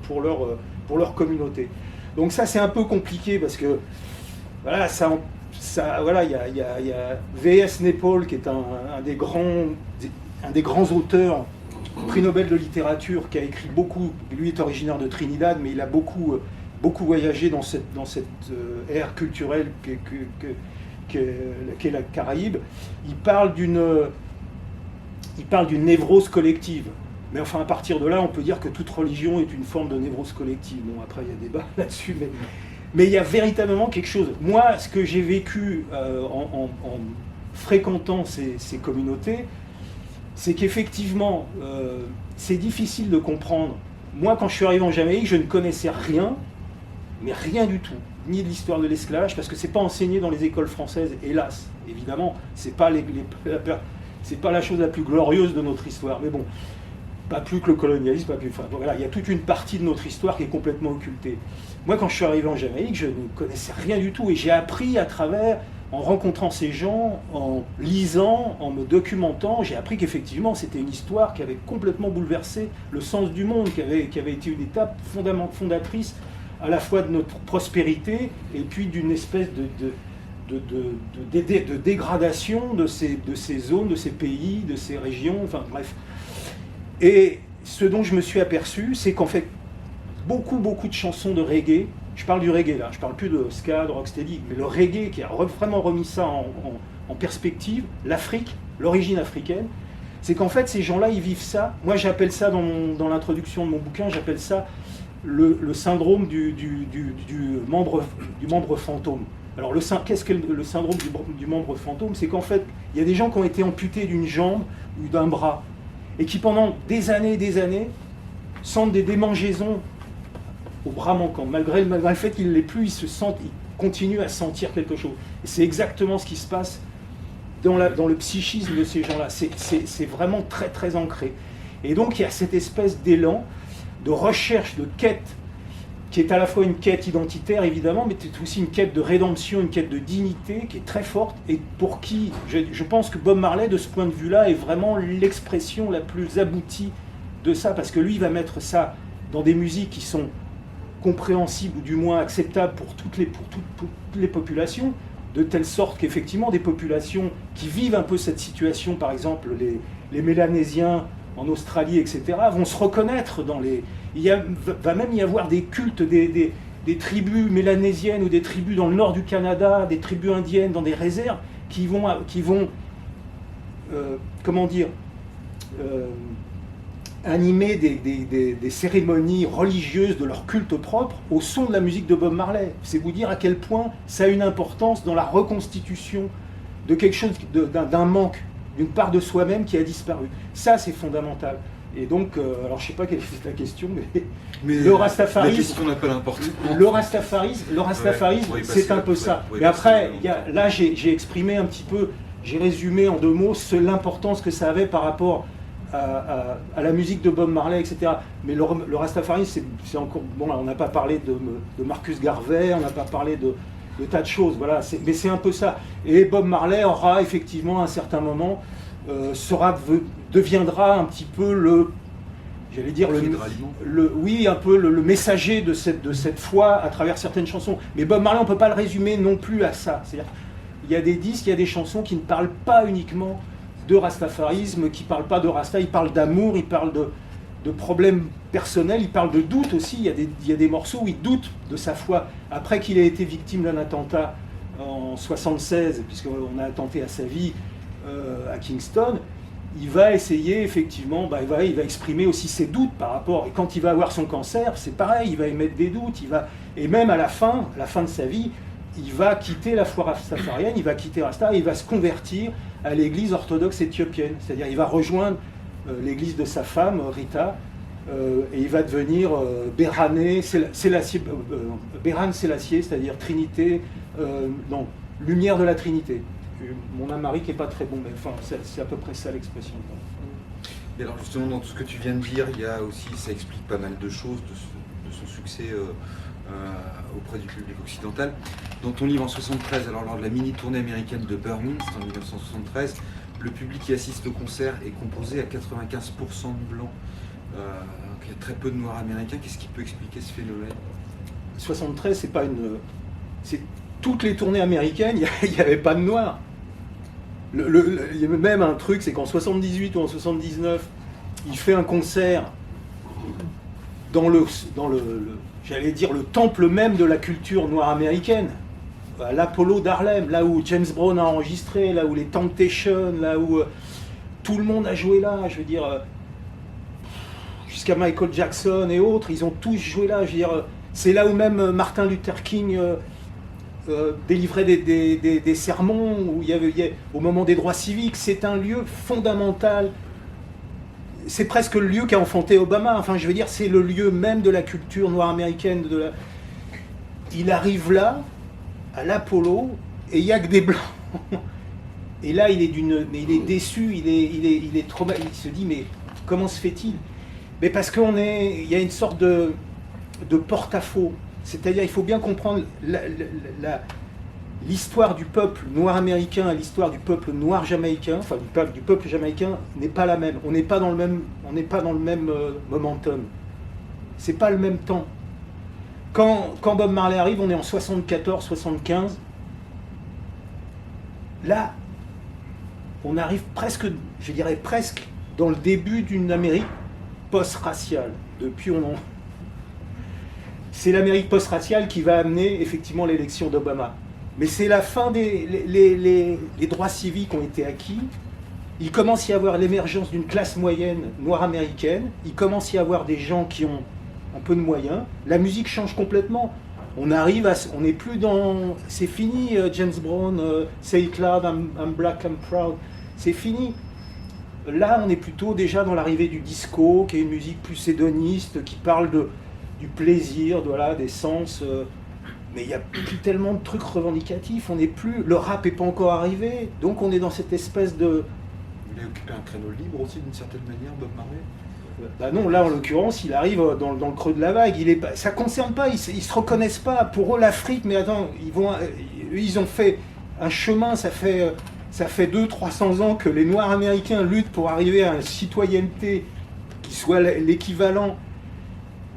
pour leur communauté. Donc ça, c'est un peu compliqué parce que il y a V.S. Naipaul qui est un des grands auteurs, prix Nobel de littérature, qui a écrit beaucoup. Lui est originaire de Trinidad, mais il a beaucoup voyagé dans cette ère culturelle qu'est la Caraïbe. Il parle d'une névrose collective. Mais enfin, à partir de là, on peut dire que toute religion est une forme de névrose collective. Bon, après, il y a débat là-dessus, mais il y a véritablement quelque chose. Moi, ce que j'ai vécu en fréquentant ces communautés, c'est qu'effectivement, c'est difficile de comprendre. Moi, quand je suis arrivé en Jamaïque, je ne connaissais rien, mais rien du tout, ni de l'histoire de l'esclavage, parce que c'est pas enseigné dans les écoles françaises, hélas. Évidemment, c'est pas la chose la plus glorieuse de notre histoire, mais bon, pas plus que le colonialisme, il y a toute une partie de notre histoire qui est complètement occultée. Moi, quand je suis arrivé en Jamaïque, je ne connaissais rien du tout, et j'ai appris à travers, en rencontrant ces gens, en lisant, en me documentant, j'ai appris qu'effectivement, c'était une histoire qui avait complètement bouleversé le sens du monde, qui avait été une étape fondatrice à la fois de notre prospérité et puis d'une espèce de dégradation de ces zones, de ces pays, de ces régions, enfin bref. Et ce dont je me suis aperçu, c'est qu'en fait, beaucoup de chansons de reggae, je parle du reggae là, je parle plus de ska, de rocksteady, mais le reggae qui a vraiment remis ça en perspective, l'Afrique, l'origine africaine, c'est qu'en fait ces gens-là, ils vivent ça. Moi j'appelle ça dans l'introduction de mon bouquin, j'appelle ça le syndrome du membre fantôme. Alors qu'est-ce que le syndrome du membre fantôme? C'est qu'en fait, il y a des gens qui ont été amputés d'une jambe ou d'un bras, et qui pendant des années sentent des démangeaisons au bras manquant. Malgré le fait qu'ils ne l'aient plus, ils continuent à sentir quelque chose. Et c'est exactement ce qui se passe dans le psychisme de ces gens-là. C'est vraiment très très ancré. Et donc il y a cette espèce d'élan de recherche, de quête, qui est à la fois une quête identitaire évidemment, mais c'est aussi une quête de rédemption, une quête de dignité qui est très forte, et pour qui, je pense que Bob Marley, de ce point de vue-là, est vraiment l'expression la plus aboutie de ça, parce que lui, il va mettre ça dans des musiques qui sont compréhensibles, ou du moins acceptables pour toutes les populations, de telle sorte qu'effectivement, des populations qui vivent un peu cette situation, par exemple les Mélanésiens, en Australie, etc., vont se reconnaître dans les... va même y avoir des cultes des tribus mélanésiennes ou des tribus dans le nord du Canada, des tribus indiennes dans des réserves, qui vont animer des cérémonies religieuses de leur culte propre au son de la musique de Bob Marley. C'est vous dire à quel point ça a une importance dans la reconstitution de quelque chose, d'un manque, d'une part de soi-même qui a disparu. Ça, c'est fondamental. Et donc, alors je sais pas quelle est la question, mais Mais le rastafarisme, la question n'a pas d'importance. le rastafarisme, c'est un peu ça. Mais après, là, j'ai exprimé un petit peu, j'ai résumé en 2 mots l'importance que ça avait par rapport à la musique de Bob Marley, etc. Mais le rastafarisme, c'est encore... Bon, là, on n'a pas parlé de Marcus Garvey, on n'a pas parlé de tas de choses, voilà. Mais c'est un peu ça. Et Bob Marley aura effectivement, à un certain moment, deviendra un petit peu j'allais dire oui, un peu le messager de cette foi à travers certaines chansons. Mais Bob Marley, on ne peut pas le résumer non plus à ça. C'est-à-dire, il y a des disques, il y a des chansons qui ne parlent pas uniquement de rastafarisme, qui ne parlent pas de rasta, ils parlent d'amour, ils parlent de problèmes personnels, ils parlent de doute aussi. Il y a des morceaux où il doute de sa foi. Après qu'il ait été victime d'un attentat en 76, puisqu'on a attenté à sa vie à Kingston, il va essayer effectivement, il va exprimer aussi ses doutes par rapport, et quand il va avoir son cancer, c'est pareil, il va émettre des doutes, et même à la fin de sa vie, il va quitter la foi rastafarienne, il va quitter Rasta, et il va se convertir à l'église orthodoxe éthiopienne, c'est-à-dire il va rejoindre l'église de sa femme, Rita, et il va devenir Bérané Sélassié, c'est-à-dire Trinité, lumière de la Trinité. Mon amarique n'est pas très bon, mais enfin, c'est à peu près ça l'expression. Et alors justement, dans tout ce que tu viens de dire, il y a aussi, ça explique pas mal de choses, de son succès auprès du public occidental. Dans ton livre en 73, alors lors de la mini-tournée américaine de Burning, en 1973, le public qui assiste au concert est composé à 95% de blancs. Il y a très peu de noirs américains. Qu'est-ce qui peut expliquer ce phénomène? 73, c'est pas une... C'est toutes les tournées américaines, il n'y avait pas de noirs. Il y a même un truc, c'est qu'en 78 ou en 79, il fait un concert dans j'allais dire, le temple même de la culture noire américaine, à l'Apollo d'Harlem, là où James Brown a enregistré, là où les Temptations, là où tout le monde a joué là, je veux dire, jusqu'à Michael Jackson et autres, ils ont tous joué là, je veux dire, c'est là où même Martin Luther King délivrait des sermons, où il y avait, au moment des droits civiques. C'est un lieu fondamental. C'est presque le lieu qui a enfanté Obama. Enfin, je veux dire, c'est le lieu même de la culture noire américaine. Il arrive là, à l'Apollo, et il n'y a que des blancs. Et là, il est déçu, il est traumatisé. Il se dit, mais comment se fait-il? Mais parce il y a une sorte de porte-à-faux. C'est-à-dire, il faut bien comprendre l'histoire du peuple noir américain et l'histoire du peuple noir jamaïcain, enfin du peuple jamaïcain, n'est pas la même. On n'est pas dans le même momentum. C'est pas le même temps. Quand Bob Marley arrive, on est en 74, 75. Là, on arrive presque, je dirais presque, dans le début d'une Amérique post-raciale. C'est l'Amérique post-raciale qui va amener effectivement l'élection d'Obama. Mais c'est la fin les droits civiques ont été acquis. Il commence à y avoir l'émergence d'une classe moyenne noire américaine. Il commence à y avoir des gens qui ont un peu de moyens. La musique change complètement. On n'est plus dans... C'est fini, James Brown, Say It Loud, I'm Black, I'm Proud. C'est fini. Là, on est plutôt déjà dans l'arrivée du disco, qui est une musique plus hédoniste, qui parle du plaisir, des sens. Mais il n'y a plus tellement de trucs revendicatifs. Le rap n'est pas encore arrivé. Donc on est dans cette espèce de... Il a occupé un créneau libre aussi, d'une certaine manière, Bob Marley? Non, là en l'occurrence, il arrive dans le creux de la vague. Ça ne concerne pas, ils ne se reconnaissent pas. Pour eux, l'Afrique, mais attends, ils ont fait un chemin, ça fait 200-300 ans que les Noirs américains luttent pour arriver à une citoyenneté qui soit l'équivalent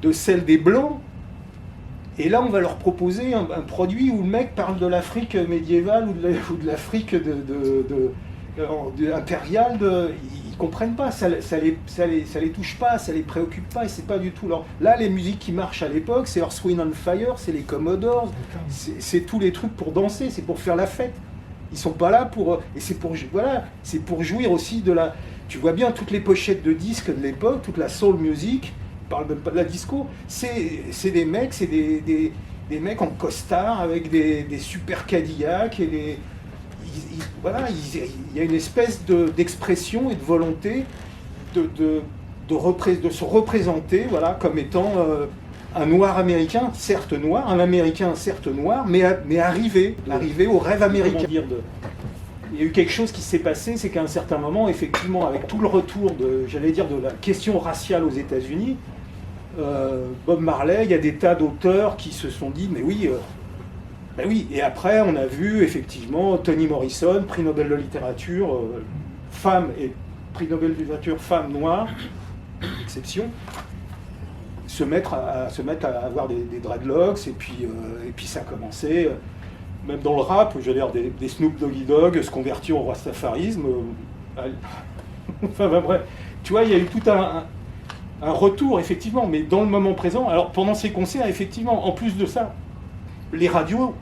de celle des Blancs. Et là, on va leur proposer un produit où le mec parle de l'Afrique médiévale ou de l'Afrique impériale. Ils comprennent pas, ça les touche pas, ça les préoccupe pas, et c'est pas du tout leur... Là, les musiques qui marchent à l'époque, c'est Earth, Wind and Fire, c'est les Commodores, c'est tous les trucs pour danser, c'est pour faire la fête. Ils sont pas là pour... Et c'est pour jouir aussi de la... Tu vois bien toutes les pochettes de disques de l'époque, toute la soul music, ils parlent même pas de la disco, c'est des mecs, c'est des mecs en costard avec des super Cadillacs et il y a une espèce d'expression et de volonté de de se représenter, voilà, comme étant un noir américain, certes noir, un américain certes noir, mais arrivé au rêve américain. Il y a eu quelque chose qui s'est passé, c'est qu'à un certain moment, effectivement, avec tout le retour de la question raciale aux États-Unis, Bob Marley, il y a des tas d'auteurs qui se sont dit, mais oui, ben oui. Et après, on a vu effectivement Toni Morrison, prix Nobel de littérature, femme et prix Nobel de littérature, femme noire, exception, se mettre à avoir des dreadlocks, et puis ça a commencé, même dans le rap, je veux dire, des Snoop Doggy Dogg se convertir au rastafarisme. Enfin, ben, bref, tu vois, il y a eu tout un retour, effectivement, mais dans le moment présent. Alors, pendant ces concerts, effectivement, en plus de ça, les radios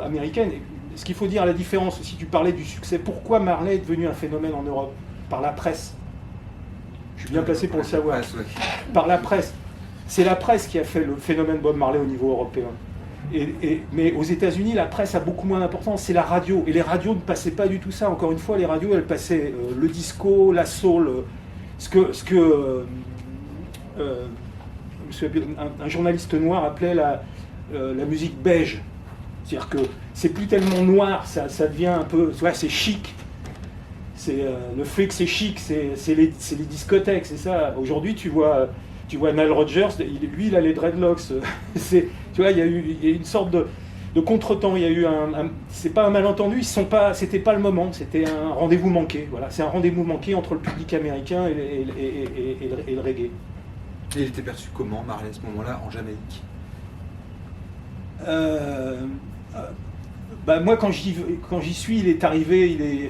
américaines, ce qu'il faut dire, la différence, si tu parlais du succès, pourquoi Marley est devenu un phénomène en Europe? Par la presse. Je suis bien placé pour le savoir. Par la presse. C'est la presse qui a fait le phénomène Bob Marley au niveau européen. Mais aux États-Unis, la presse a beaucoup moins d'importance, c'est la radio. Et les radios ne passaient pas du tout ça. Encore une fois, les radios, elles passaient le disco, la soul, un journaliste noir appelait la musique beige. C'est-à-dire que c'est plus tellement noir, ça devient un peu... Ouais, c'est chic. Le fric, c'est chic, c'est les discothèques, c'est ça. Aujourd'hui, tu vois Nile Rodgers, lui, il a les dreadlocks. Tu vois, il y a eu une sorte de contretemps. Il y a eu c'est pas un malentendu. C'était pas le moment. C'était un rendez-vous manqué. Voilà, c'est un rendez-vous manqué entre le public américain et le reggae. Et il était perçu comment, Marley, à ce moment-là, en Jamaïque? Bah moi, quand j'y suis, il est arrivé,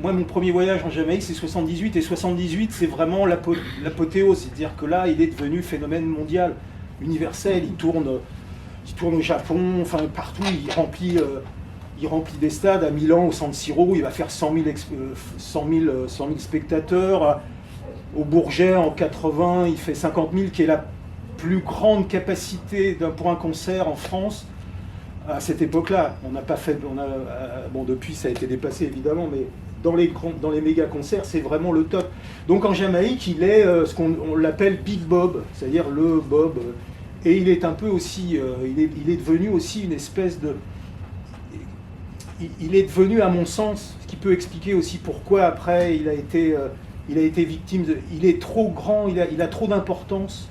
moi, mon premier voyage en Jamaïque, c'est 78, et 78, c'est vraiment l'apothéose, c'est-à-dire que là, il est devenu phénomène mondial, universel, il tourne au Japon, enfin partout, il remplit des stades, à Milan, au San Siro, il va faire 100 000 spectateurs, au Bourget, en 80, il fait 50 000, qui est la plus grande capacité pour un concert en France. À cette époque-là, on n'a pas fait... bon, depuis, ça a été dépassé, évidemment, mais dans les méga-concerts, c'est vraiment le top. Donc en Jamaïque, il est ce qu'on l'appelle Big Bob, c'est-à-dire le Bob. Et il est un peu aussi... il est devenu aussi une espèce de... Il est devenu, à mon sens, ce qui peut expliquer aussi pourquoi, après, il a été victime de... Il est trop grand, il a trop d'importance.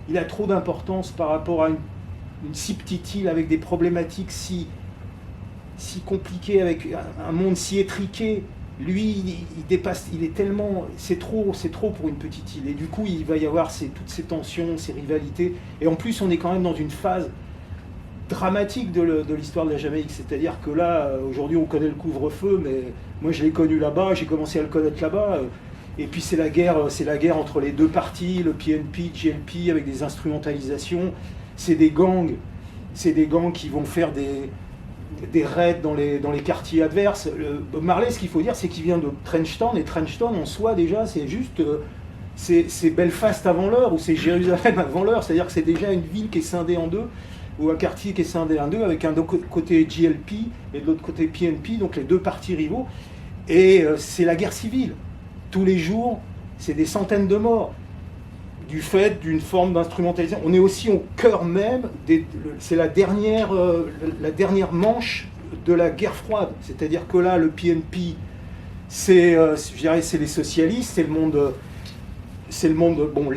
Il a trop d'importance par rapport à une si petite île avec des problématiques si compliquées, avec un monde si étriqué. Lui, il dépasse, il est tellement... C'est trop pour une petite île. Et du coup, il va y avoir toutes ces tensions, ces rivalités. Et en plus, on est quand même dans une phase dramatique de l'histoire de la Jamaïque. C'est-à-dire que là, aujourd'hui, on connaît le couvre-feu, mais moi, je l'ai connu là-bas, j'ai commencé à le connaître là-bas. Et puis, c'est la guerre entre les deux partis, le PNP, GLP, avec des instrumentalisations. C'est des gangs qui vont faire des raids dans les quartiers adverses. Bob Marley, ce qu'il faut dire, c'est qu'il vient de Trenchtown, et Trenchtown en soi déjà, c'est juste, c'est Belfast avant l'heure, ou c'est Jérusalem avant l'heure, c'est-à-dire que c'est déjà une ville qui est scindée en deux, ou un quartier qui est scindé en deux, avec un côté GLP et de l'autre côté PNP, donc les deux partis rivaux, et c'est la guerre civile. Tous les jours, c'est des centaines de morts, du fait d'une forme d'instrumentalisation. On est aussi au cœur même, c'est la dernière manche de la guerre froide. C'est-à-dire que là, le PNP, c'est les socialistes, c'est le monde, bon,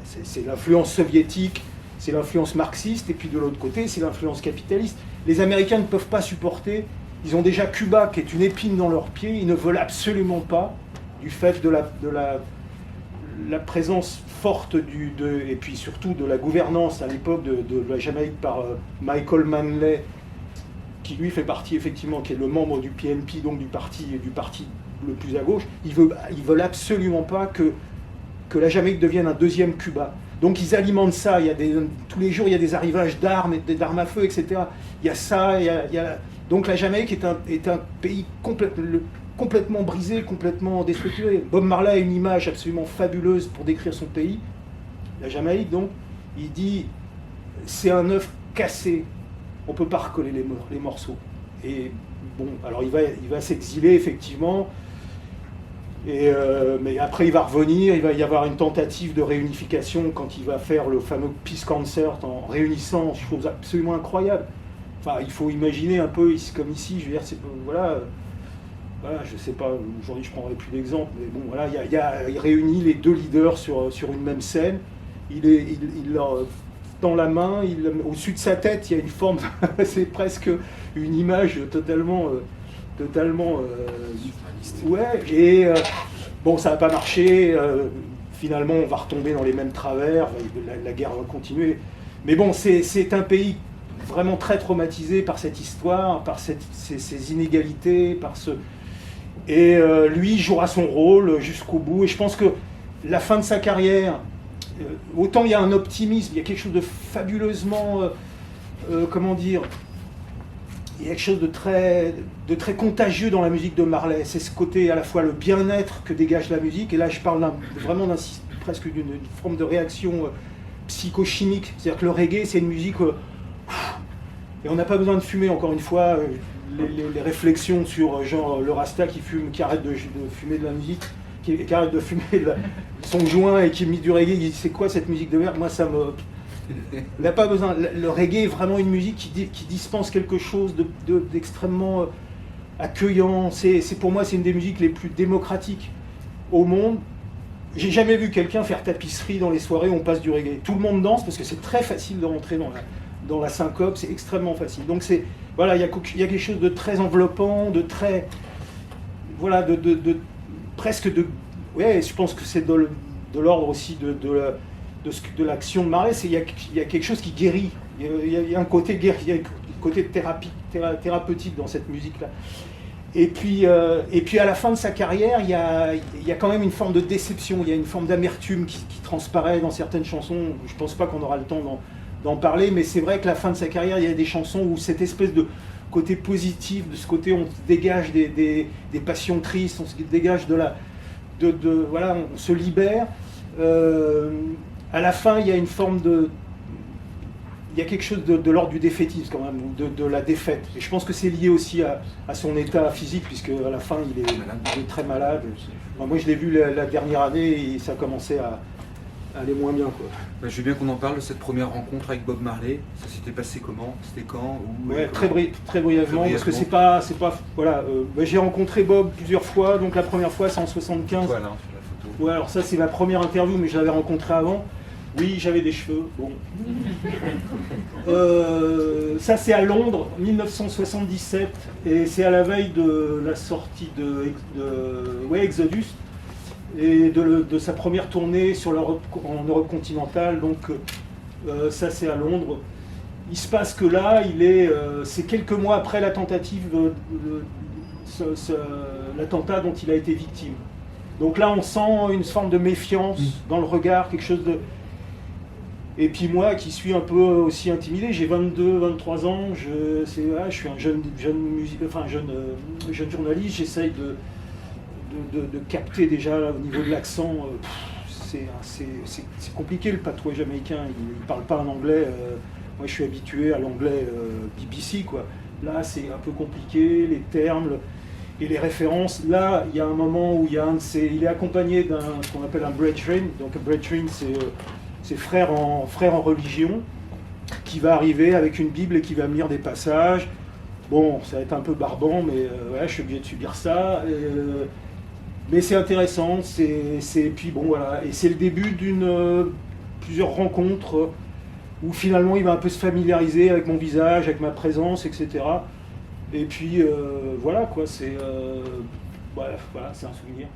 c'est l'influence soviétique, c'est l'influence marxiste, et puis de l'autre côté, c'est l'influence capitaliste. Les Américains ne peuvent pas supporter, ils ont déjà Cuba qui est une épine dans leurs pieds, ils ne veulent absolument pas, du fait de la présence forte et puis surtout de la gouvernance à l'époque de la Jamaïque par Michael Manley, qui lui fait partie effectivement, qui est le membre du PNP, donc du parti le plus à gauche. Ils veulent absolument pas que la Jamaïque devienne un deuxième Cuba. Donc ils alimentent ça. Tous les jours il y a des arrivages d'armes à feu, etc. Il y a ça. Donc la Jamaïque est un pays complètement brisé, complètement déstructuré. Bob Marley a une image absolument fabuleuse pour décrire son pays, la Jamaïque. Donc il dit c'est un œuf cassé, on ne peut pas recoller les morceaux. Et bon, alors il va s'exiler effectivement Mais après, il va revenir, il va y avoir une tentative de réunification quand il va faire le fameux Peace Concert en réunissant, chose absolument incroyable. Enfin, il faut imaginer un peu comme ici, je veux dire, voilà, je sais pas, aujourd'hui je prendrai plus d'exemples, mais bon, voilà, il réunit les deux leaders sur une même scène, il leur tend la main, au-dessus de sa tête, il y a une forme, c'est presque une image totalement ouais, et bon, ça n'a pas marché, finalement on va retomber dans les mêmes travers, la guerre va continuer, mais bon, c'est un pays vraiment très traumatisé par cette histoire, par ces inégalités, et lui jouera son rôle jusqu'au bout. Et je pense que la fin de sa carrière, autant il y a un optimisme, il y a quelque chose de fabuleusement, comment dire, il y a quelque chose de très contagieux dans la musique de Marley. C'est ce côté à la fois le bien-être que dégage la musique, et là je parle vraiment presque d'une forme de réaction psychochimique. C'est-à-dire que le reggae, c'est une musique... et on n'a pas besoin de fumer, encore une fois, les réflexions sur genre le Rasta qui arrête de fumer de la musique, qui arrête de fumer son joint et qui met du reggae, il dit c'est quoi cette musique de merde? Moi ça me... Il n'a pas besoin. Le reggae est vraiment une musique qui dispense quelque chose d'extrêmement accueillant. Pour moi, c'est une des musiques les plus démocratiques au monde. J'ai jamais vu quelqu'un faire tapisserie dans les soirées où on passe du reggae. Tout le monde danse parce que c'est très facile de rentrer dans la syncope, c'est extrêmement facile. Donc voilà, il y a quelque chose de très enveloppant, de très... Voilà, presque de... Ouais, je pense que c'est de l'ordre aussi de l'action de Marley, il y a quelque chose qui guérit. Il y a un côté thérapeutique dans cette musique-là. Et puis à la fin de sa carrière, il y a quand même une forme de déception, il y a une forme d'amertume qui transparaît dans certaines chansons. Je ne pense pas qu'on aura le temps d'en parler, mais c'est vrai que la fin de sa carrière, il y a des chansons où cette espèce de côté positif, de ce côté on se dégage des passions tristes, on se dégage voilà, on se libère. À la fin, il y a une forme il y a quelque chose de l'ordre du défaitisme quand même, de la défaite. Et je pense que c'est lié aussi à son état physique, puisque à la fin, il est très malade. Moi, je l'ai vu la dernière année et ça commençait à aller moins bien, quoi. Je veux bien qu'on en parle de cette première rencontre avec Bob Marley. Ça s'était passé comment? C'était quand? Ouais, très brièvement, parce que c'est pas voilà. J'ai rencontré Bob plusieurs fois, donc la première fois c'est en 75. Voilà, sur la photo. Ouais, alors ça c'est ma première interview, mais je l'avais rencontré avant. Oui, j'avais des cheveux, bon. Ça c'est à Londres, 1977, et c'est à la veille de la sortie de Exodus, et de sa première tournée en Europe continentale, donc ça c'est à Londres. Il se passe que là, c'est quelques mois après la tentative, l'attentat dont il a été victime. Donc là on sent une forme de méfiance dans le regard, quelque chose de... Et puis moi qui suis un peu aussi intimidé, j'ai 23 ans, je suis un jeune journaliste, j'essaye de capter déjà au niveau de l'accent. C'est compliqué le patois jamaïcain, il ne parle pas en anglais. Moi je suis habitué à l'anglais BBC, quoi. Là c'est un peu compliqué, les termes et les références. Là il y a un moment où il est accompagné ce qu'on appelle un brethren. Donc un brethren c'est frère en religion, qui va arriver avec une Bible et qui va me lire des passages. Bon, ça va être un peu barbant, mais ouais, je suis obligé de subir ça. Mais c'est intéressant, puis bon voilà, et c'est le début plusieurs rencontres où finalement il va un peu se familiariser avec mon visage, avec ma présence, etc. Et puis voilà quoi, voilà, c'est un souvenir.